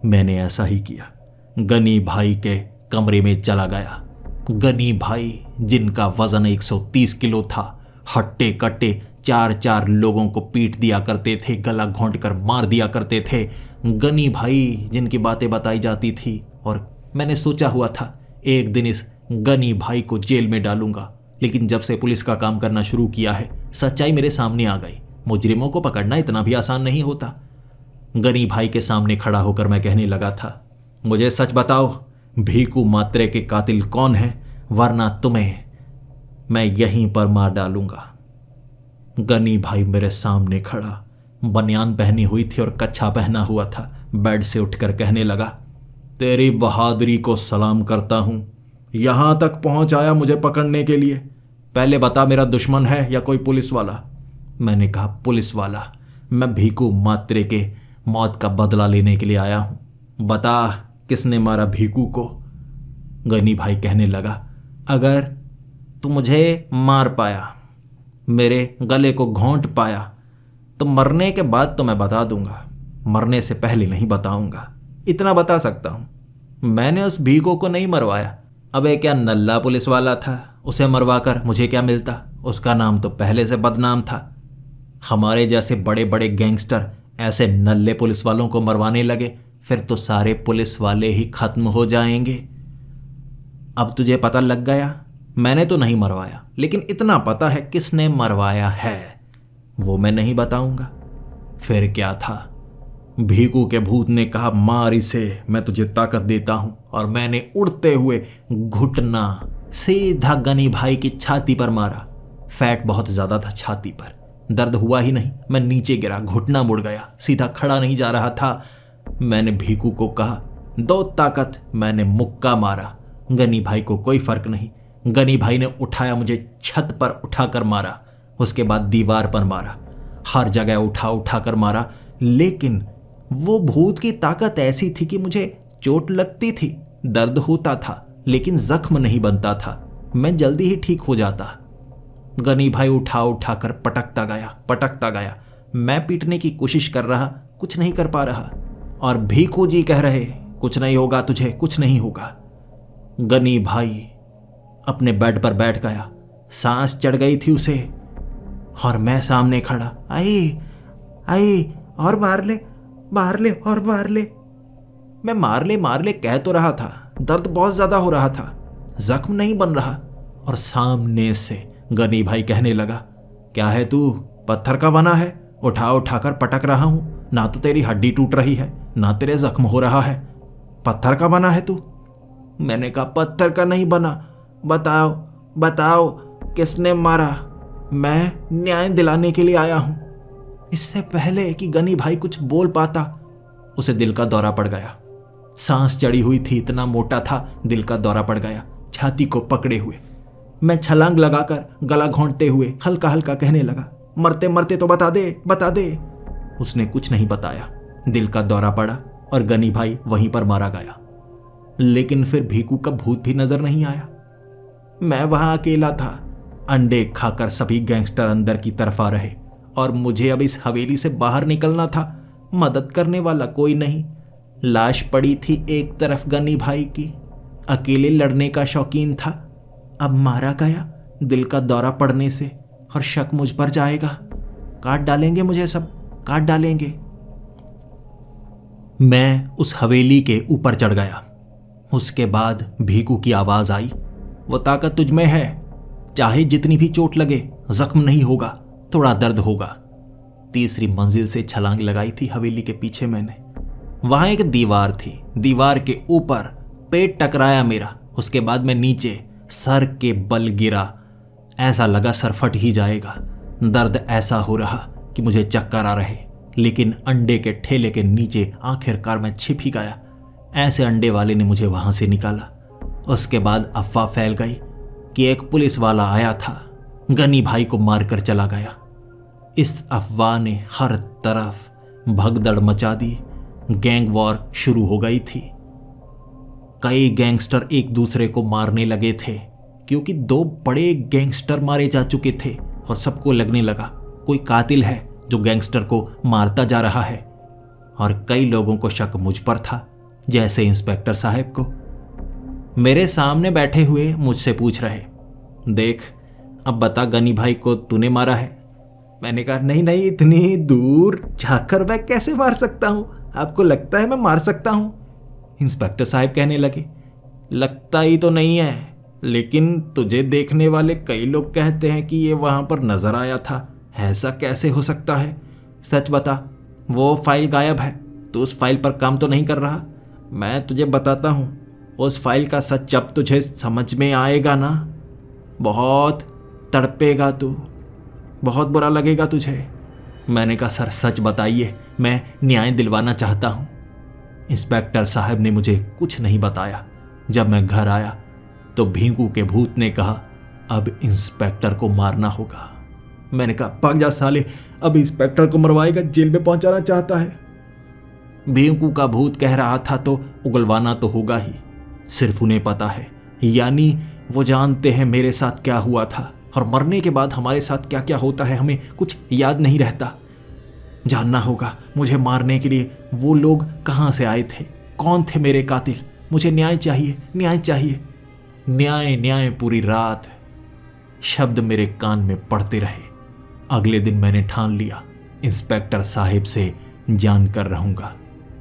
मैंने ऐसा ही किया। गनी भाई के कमरे में चला गया। गनी भाई जिनका वजन 130 किलो था, हट्टे कट्टे 4-4 लोगों को पीट दिया करते थे, गला घोंट कर मार दिया करते थे। गनी भाई जिनकी बातें बताई जाती थी, और मैंने सोचा हुआ था एक दिन इस गनी भाई को जेल में डालूंगा। लेकिन जब से पुलिस का काम करना शुरू किया है, सच्चाई मेरे सामने आ गई। मुजरिमों को पकड़ना इतना भी आसान नहीं होता। गनी भाई के सामने खड़ा होकर मैं कहने लगा था, मुझे सच बताओ, भीकू मात्रे के कातिल कौन है, वरना तुम्हें मैं यहीं पर मार डालूंगा। गनी भाई मेरे सामने खड़ा, बनियान पहनी हुई थी और कच्छा पहना हुआ था। बेड से उठकर कहने लगा, तेरी बहादुरी को सलाम करता हूं, यहां तक पहुंच आया मुझे पकड़ने के लिए। पहले बता, मेरा दुश्मन है या कोई पुलिस वाला? मैंने कहा, पुलिस वाला। मैं भीखू मात्रे के मौत का बदला लेने के लिए आया हूं। बता, किसने मारा भीखू को? गनी भाई कहने लगा, अगर तू मुझे मार पाया, मेरे गले को घोंट पाया, तो मरने के बाद तो मैं बता दूंगा, मरने से पहले नहीं बताऊंगा। इतना बता सकता हूं, मैंने उस भीखू को नहीं मरवाया। अबे क्या नल्ला पुलिस वाला था, उसे मरवाकर मुझे क्या मिलता? उसका नाम तो पहले से बदनाम था। हमारे जैसे बड़े बड़े गैंगस्टर ऐसे नल्ले पुलिस वालों को मरवाने लगे, फिर तो सारे पुलिस वाले ही खत्म हो जाएंगे। अब तुझे पता लग गया, मैंने तो नहीं मरवाया, लेकिन इतना पता है किसने मरवाया है, वो मैं नहीं बताऊंगा। फिर क्या था? भीखू के भूत ने कहा, मार इसे, मैं तुझे ताकत देता हूं। और मैंने उड़ते हुए घुटना सीधा गनी भाई की छाती पर मारा। फैट बहुत ज्यादा था छाती पर, दर्द हुआ ही नहीं। मैं नीचे गिरा, घुटना मुड़ गया, सीधा खड़ा नहीं जा रहा था। मैंने भीखू को कहा, दो ताकत। मैंने मुक्का मारा, गनी भाई को कोई फर्क नहीं। गनी भाई ने उठाया, मुझे छत पर उठाकर मारा, उसके बाद दीवार पर मारा, हर जगह उठा उठा कर मारा। लेकिन वो भूत की ताकत ऐसी थी कि मुझे चोट लगती थी, दर्द होता था, लेकिन जख्म नहीं बनता था। मैं जल्दी ही ठीक हो जाता। गनी भाई उठा उठा कर पटकता गया। मैं पीटने की कोशिश कर रहा, कुछ नहीं कर पा रहा। और भीखू जी कह रहे, कुछ नहीं होगा तुझे, कुछ नहीं होगा। गनी भाई अपने बेड पर बैठ गया, सांस चढ़ गई थी उसे, और मैं सामने खड़ा। आई और मार ले और मार ले। मैं मार ले कह तो रहा था, दर्द बहुत ज्यादा हो रहा था, जख्म नहीं बन रहा। और सामने से गनी भाई कहने लगा, क्या है तू, पत्थर का बना है? उठा उठा कर पटक रहा हूं, ना तो तेरी हड्डी टूट रही है, ना तेरे जख्म हो रहा है, पत्थर का बना है तू? मैंने कहा, पत्थर का नहीं बना, बताओ किसने मारा? मैं न्याय दिलाने के लिए आया हूं। इससे पहले कि गनी भाई कुछ बोल पाता, उसे दिल का दौरा पड़ गया। सांस चढ़ी हुई थी, इतना मोटा था, दिल का दौरा पड़ गया। छाती को पकड़े हुए मैं छलांग लगाकर गला घोंटते हुए हल्का हल्का कहने लगा, मरते मरते तो बता दे। उसने कुछ नहीं बताया। दिल का दौरा पड़ा और गनी भाई वहीं पर मारा गया। लेकिन फिर भीखू का भूत भी नजर नहीं आया। मैं वहां अकेला था। अंडे खाकर सभी गैंगस्टर अंदर की तरफ आ रहे और मुझे अब इस हवेली से बाहर निकलना था। मदद करने वाला कोई नहीं। लाश पड़ी थी एक तरफ गनी भाई की, अकेले लड़ने का शौकीन था, अब मारा गया दिल का दौरा पड़ने से, और शक मुझ पर जाएगा। काट डालेंगे मुझे, सब काट डालेंगे। मैं उस हवेली के ऊपर चढ़ गया। उसके बाद भीखू की आवाज आई, वो ताकत तुझ में है, चाहे जितनी भी चोट लगे जख्म नहीं होगा, थोड़ा दर्द होगा। तीसरी मंजिल से छलांग लगाई थी हवेली के पीछे मैंने। वहां एक दीवार थी, दीवार के ऊपर पेट टकराया मेरा। उसके बाद मैं नीचे सर के बल गिरा। ऐसा लगा सर फट ही जाएगा। दर्द ऐसा हो रहा कि मुझे चक्कर आ रहे, लेकिन अंडे के ठेले के नीचे आखिरकार मैं छिप ही गया। ऐसे अंडे वाले ने मुझे वहां से निकाला। उसके बाद अफवाह फैल गई कि एक पुलिस वाला आया था, गनी भाई को मारकर चला गया। इस अफवाह ने हर तरफ भगदड़ मचा दी। गैंग वॉर शुरू हो गई थी। कई गैंगस्टर एक दूसरे को मारने लगे थे, क्योंकि 2 बड़े गैंगस्टर मारे जा चुके थे और सबको लगने लगा कोई कातिल है जो गैंगस्टर को मारता जा रहा है। और कई लोगों को शक मुझ पर था, जैसे इंस्पेक्टर साहब को। मेरे सामने बैठे हुए मुझसे पूछ रहे, देख अब बता गनी भाई को तूने मारा है? मैंने कहा, नहीं, इतनी दूर जाकर मैं कैसे मार सकता हूं? आपको लगता है मैं मार सकता हूं? इंस्पेक्टर साहब कहने लगे, लगता ही तो नहीं है, लेकिन तुझे देखने वाले कई लोग कहते हैं कि ये वहां पर नजर आया था। ऐसा कैसे हो सकता है? सच बता, वो फाइल गायब है, तू उस फाइल पर काम तो नहीं कर रहा? मैं तुझे बताता हूं, उस फाइल का सच जब तुझे समझ में आएगा ना, बहुत तड़पेगा तू, बहुत बुरा लगेगा तुझे। मैंने कहा, सर सच बताइए, मैं न्याय दिलवाना चाहता हूं। इंस्पेक्टर साहब ने मुझे कुछ नहीं बताया। जब मैं घर आया तो भीकू के भूत ने कहा, अब इंस्पेक्टर को मारना होगा। मैंने कहा, भाग जा साले, अब इंस्पेक्टर को मरवाएगा, जेल में पहुंचाना चाहता है। भीकू का भूत कह रहा था तो उगलवाना तो होगा ही, सिर्फ उन्हें पता है, यानी वो जानते हैं मेरे साथ क्या हुआ था, और मरने के बाद हमारे साथ क्या क्या होता है हमें कुछ याद नहीं रहता। जानना होगा मुझे मारने के लिए वो लोग कहाँ से आए थे, कौन थे मेरे कातिल। मुझे न्याय चाहिए, न्याय चाहिए, न्याय न्याय पूरी रात शब्द मेरे कान में पड़ते रहे। अगले दिन मैंने ठान लिया इंस्पेक्टर साहिब से जान कर रहूंगा।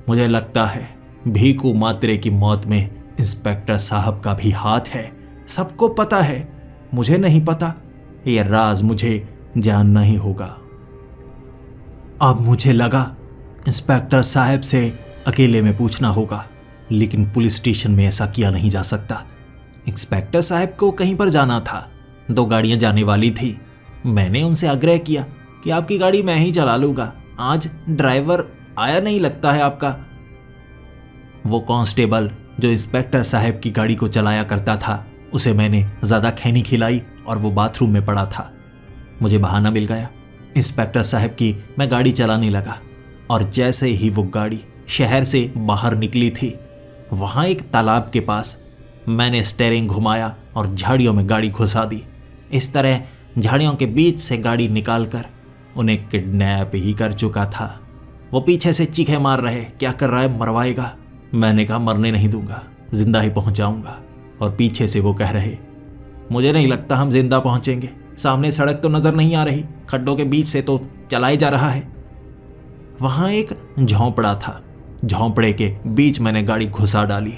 मुझे लगता है भीकू मात्रे की मौत में इंस्पेक्टर साहब का भी हाथ है। सबको पता है, मुझे नहीं पता। यह राज मुझे जानना ही होगा। अब मुझे लगा इंस्पेक्टर साहब से अकेले में पूछना होगा, लेकिन पुलिस स्टेशन में ऐसा किया नहीं जा सकता। इंस्पेक्टर साहब को कहीं पर जाना था, 2 गाड़ियां जाने वाली थी। मैंने उनसे आग्रह किया कि आपकी गाड़ी मैं ही चला लूंगा, आज ड्राइवर आया नहीं लगता है आपका। वो कांस्टेबल जो इंस्पेक्टर साहब की गाड़ी को चलाया करता था, उसे मैंने ज़्यादा खैनी खिलाई और वो बाथरूम में पड़ा था। मुझे बहाना मिल गया। इंस्पेक्टर साहब की मैं गाड़ी चलाने लगा, और जैसे ही वो गाड़ी शहर से बाहर निकली थी, वहाँ एक तालाब के पास मैंने स्टीयरिंग घुमाया और झाड़ियों में गाड़ी घुसा दी। इस तरह झाड़ियों के बीच से गाड़ी निकालकर उन्हें किडनैप ही कर चुका था। वो पीछे से चीखे मार रहे, क्या कर रहा है, मरवाएगा। मैंने कहा, मरने नहीं दूंगा, जिंदा ही पहुंचाऊंगा। और पीछे से वो कह रहे, मुझे नहीं लगता हम जिंदा पहुंचेंगे, सामने सड़क तो नजर नहीं आ रही, खड्डों के बीच से तो चलाए जा रहा है। वहां एक झोंपड़ा था, झोंपड़े के बीच मैंने गाड़ी घुसा डाली।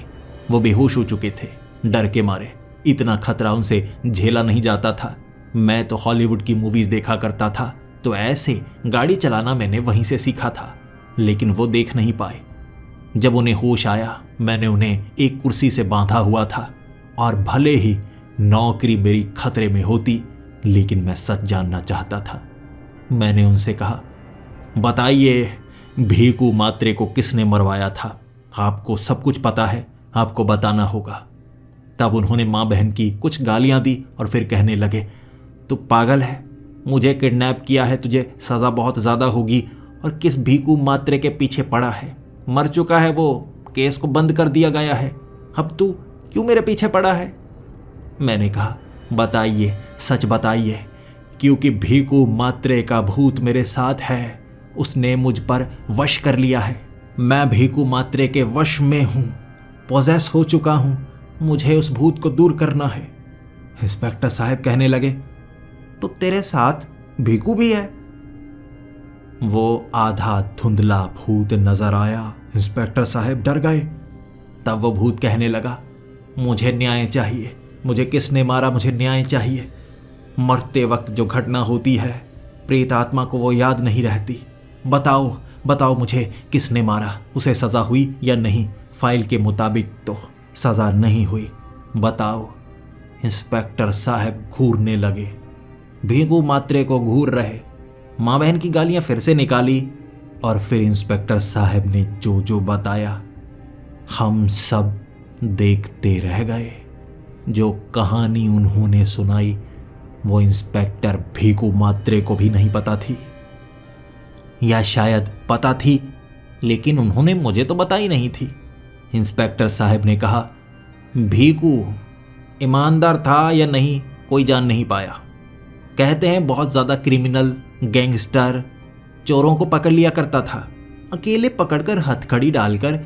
वो बेहोश हो चुके थे डर के मारे, इतना खतरा उनसे झेला नहीं जाता था। मैं तो हॉलीवुड की मूवीज देखा करता था, तो ऐसे गाड़ी चलाना मैंने वहीं से सीखा था, लेकिन वो देख नहीं पाए। जब उन्हें होश आया, मैंने उन्हें एक कुर्सी से बांधा हुआ था, और भले ही नौकरी मेरी खतरे में होती, लेकिन मैं सच जानना चाहता था। मैंने उनसे कहा, बताइए भीकू मात्रे को किसने मरवाया था? आपको सब कुछ पता है, आपको बताना होगा। तब उन्होंने माँ बहन की कुछ गालियां दी और फिर कहने लगे, तू पागल है, मुझे किडनैप किया है, तुझे सज़ा बहुत ज़्यादा होगी। और किस भीकू मात्रे के पीछे पड़ा है? मर चुका है वो, केस को बंद कर दिया गया है, अब तू क्यों मेरे पीछे पड़ा है? मैंने कहा, बताइए, सच बताइए, क्योंकि भीकू मात्रे का भूत मेरे साथ है, उसने मुझ पर वश कर लिया है। मैं भीकू मात्रे के वश में हूँ, पोजेस हो चुका हूँ, मुझे उस भूत को दूर करना है। इंस्पेक्टर साहब कहने लगे, तो तेरे साथ भीकू भी है? वो आधा धुंधला भूत नजर आया। इंस्पेक्टर साहब डर गए। तब वो भूत कहने लगा, मुझे न्याय चाहिए, मुझे किसने मारा, मुझे न्याय चाहिए। मरते वक्त जो घटना होती है, प्रेत आत्मा को वो याद नहीं रहती। बताओ बताओ, मुझे किसने मारा, उसे सज़ा हुई या नहीं? फाइल के मुताबिक तो सज़ा नहीं हुई, बताओ। इंस्पेक्टर साहब घूरने लगे, भीकू मात्रे को घूर रहे। माँ बहन की गालियां फिर से निकाली, और फिर इंस्पेक्टर साहब ने जो जो बताया, हम सब देखते रह गए। जो कहानी उन्होंने सुनाई, वो इंस्पेक्टर भीकू मात्रे को भी नहीं पता थी, या शायद पता थी, लेकिन उन्होंने मुझे तो बताई नहीं थी। इंस्पेक्टर साहब ने कहा, भीकू ईमानदार था या नहीं कोई जान नहीं पाया। कहते हैं बहुत ज़्यादा क्रिमिनल, गैंगस्टर, चोरों को पकड़ लिया करता था। अकेले पकड़कर हथकड़ी डालकर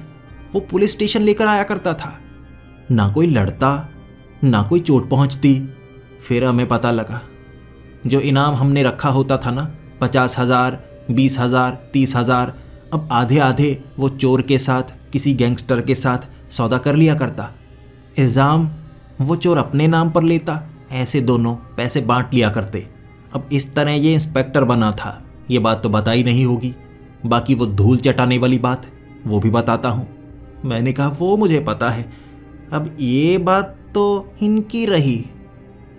वो पुलिस स्टेशन लेकर आया करता था। ना कोई लड़ता, ना कोई चोट पहुंचती। फिर हमें पता लगा, जो इनाम हमने रखा होता था ना, 50,000, 20,000, 30,000, अब आधे आधे वो चोर के साथ, किसी गैंगस्टर के साथ सौदा कर लिया करता। इल्ज़ाम वो चोर अपने नाम पर लेता, ऐसे दोनों पैसे बांट लिया करते। अब इस तरह ये इंस्पेक्टर बना था। ये बात तो बताई नहीं होगी, बाकी वो धूल चटाने वाली बात, वो भी बताता हूँ। मैंने कहा, वो मुझे पता है, अब ये बात तो इनकी रही,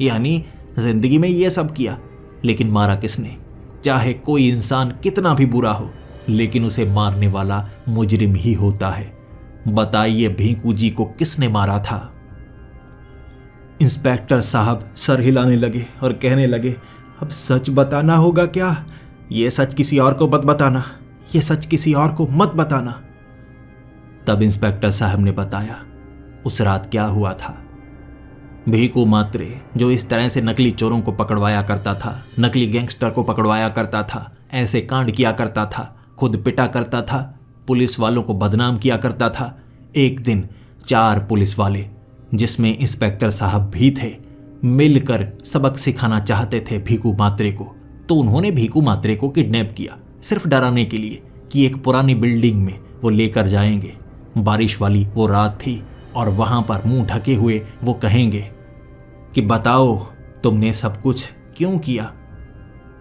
यानी जिंदगी में ये सब किया, लेकिन मारा किसने? चाहे कोई इंसान कितना भी बुरा हो, लेकिन उसे मारने वाला मुजरिम ही होता है। बताइए भीकू जी को किसने मारा था? इंस्पेक्टर साहब सर हिलाने लगे और कहने लगे, अब सच बताना होगा क्या? ये सच किसी और को मत बताना, ये सच किसी और को मत बताना। तब इंस्पेक्टर साहब ने बताया उस रात क्या हुआ था। भीकू मात्रे, जो इस तरह से नकली चोरों को पकड़वाया करता था, नकली गैंगस्टर को पकड़वाया करता था, ऐसे कांड किया करता था, खुद पिटा करता था, पुलिस वालों को बदनाम किया करता था, एक दिन 4 पुलिस वाले, जिसमें इंस्पेक्टर साहब भी थे, मिलकर सबक सिखाना चाहते थे भीकू मात्रे को। तो उन्होंने भीकू मात्रे को किडनैप किया, सिर्फ डराने के लिए कि एक पुरानी बिल्डिंग में वो लेकर जाएंगे। बारिश वाली वो रात थी और वहां पर मुंह ढके हुए वो कहेंगे कि बताओ तुमने सब कुछ क्यों किया,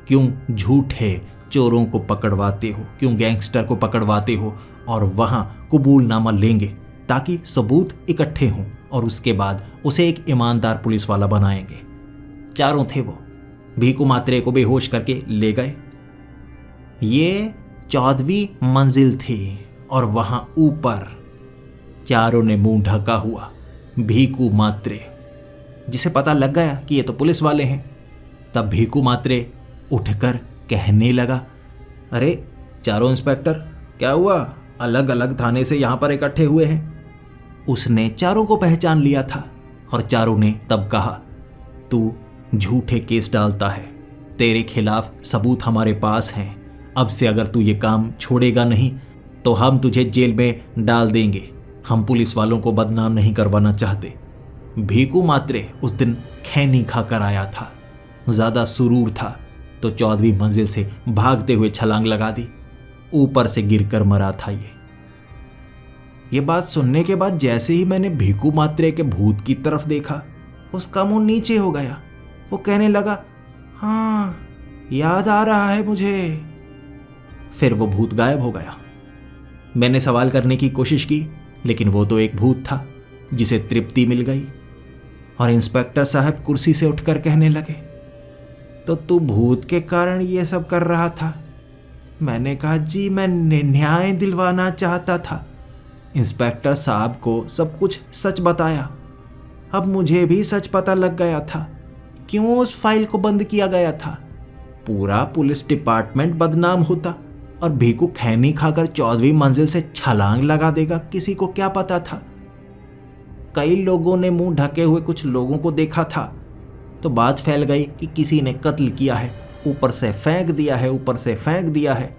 क्यों झूठे चोरों को पकड़वाते हो, क्यों गैंगस्टर को पकड़वाते हो, और वहां कबूलनामा लेंगे ताकि सबूत इकट्ठे हों और उसके बाद उसे एक ईमानदार पुलिस वाला बनाएंगे। 4 थे वो, भीकू मात्रे को बेहोश करके ले गए। ये 14वीं मंजिल थी और वहां ऊपर चारों ने मुंह ढका हुआ। भीकू मात्रे, जिसे पता लग गया कि ये तो पुलिस वाले हैं, तब भीकू मात्रे उठकर कहने लगा, अरे चारों इंस्पेक्टर, क्या हुआ? अलग अलग थाने से यहां पर इकट्ठे हुए हैं। उसने चारों को पहचान लिया था और चारों ने तब कहा, तू झूठे केस डालता है, तेरे खिलाफ सबूत हमारे पास हैं, अब से अगर तू ये काम छोड़ेगा नहीं तो हम तुझे जेल में डाल देंगे। हम पुलिस वालों को बदनाम नहीं करवाना चाहते। भीकू मात्रे उस दिन खैनी खाकर आया था, ज्यादा सुरूर था तो 14वीं मंजिल से भागते हुए छलांग लगा दी, ऊपर से गिरकर मरा था। ये बात सुनने के बाद जैसे ही मैंने भीकू मात्रे के भूत की तरफ देखा, उसका मुंह नीचे हो गया। वो कहने लगा, हाँ याद आ रहा है मुझे। फिर वो भूत गायब हो गया। मैंने सवाल करने की कोशिश की, लेकिन वो तो एक भूत था जिसे तृप्ति मिल गई। और इंस्पेक्टर साहब कुर्सी से उठकर कहने लगे, तो तू भूत के कारण ये सब कर रहा था? मैंने कहा, जी मैं न्याय दिलवाना चाहता था। इंस्पेक्टर साहब को सब कुछ सच बताया। अब मुझे भी सच पता लग गया था क्यों उस फाइल को बंद किया गया था। पूरा पुलिस डिपार्टमेंट बदनाम होता और भीकू खैनी खाकर 14वीं मंजिल से छलांग लगा देगा, किसी को क्या पता था। कई लोगों ने मुंह ढके हुए कुछ लोगों को देखा था, तो बात फैल गई कि किसी ने कत्ल किया है, ऊपर से फेंक दिया है, ऊपर से फेंक दिया है।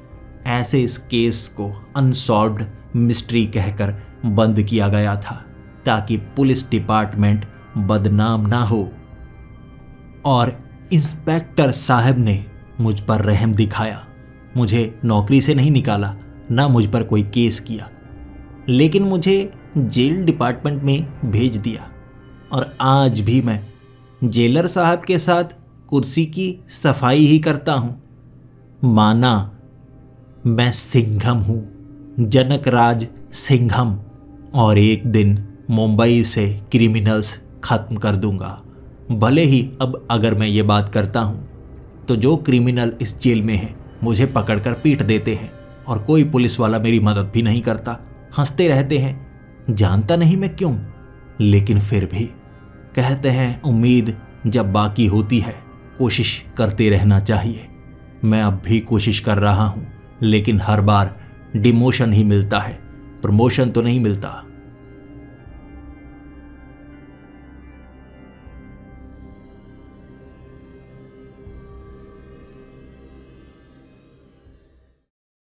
ऐसे इस केस को अनसॉल्व्ड मिस्ट्री कहकर बंद किया गया था ताकि पुलिस डिपार्टमेंट बदनाम ना हो। और इंस्पेक्टर साहब ने मुझ पर रहम दिखाया, मुझे नौकरी से नहीं निकाला, ना मुझ पर कोई केस किया, लेकिन मुझे जेल डिपार्टमेंट में भेज दिया। और आज भी मैं जेलर साहब के साथ कुर्सी की सफाई ही करता हूं। माना मैं सिंघम हूं, जनकराज सिंघम, और एक दिन मुंबई से क्रिमिनल्स खत्म कर दूंगा। भले ही अब अगर मैं ये बात करता हूं तो जो क्रिमिनल इस जेल में हैं मुझे पकड़कर पीट देते हैं और कोई पुलिस वाला मेरी मदद भी नहीं करता, हंसते रहते हैं। जानता नहीं मैं क्यों, लेकिन फिर भी कहते हैं उम्मीद जब बाकी होती है कोशिश करते रहना चाहिए। मैं अब भी कोशिश कर रहा हूं, लेकिन हर बार डिमोशन ही मिलता है, प्रमोशन तो नहीं मिलता।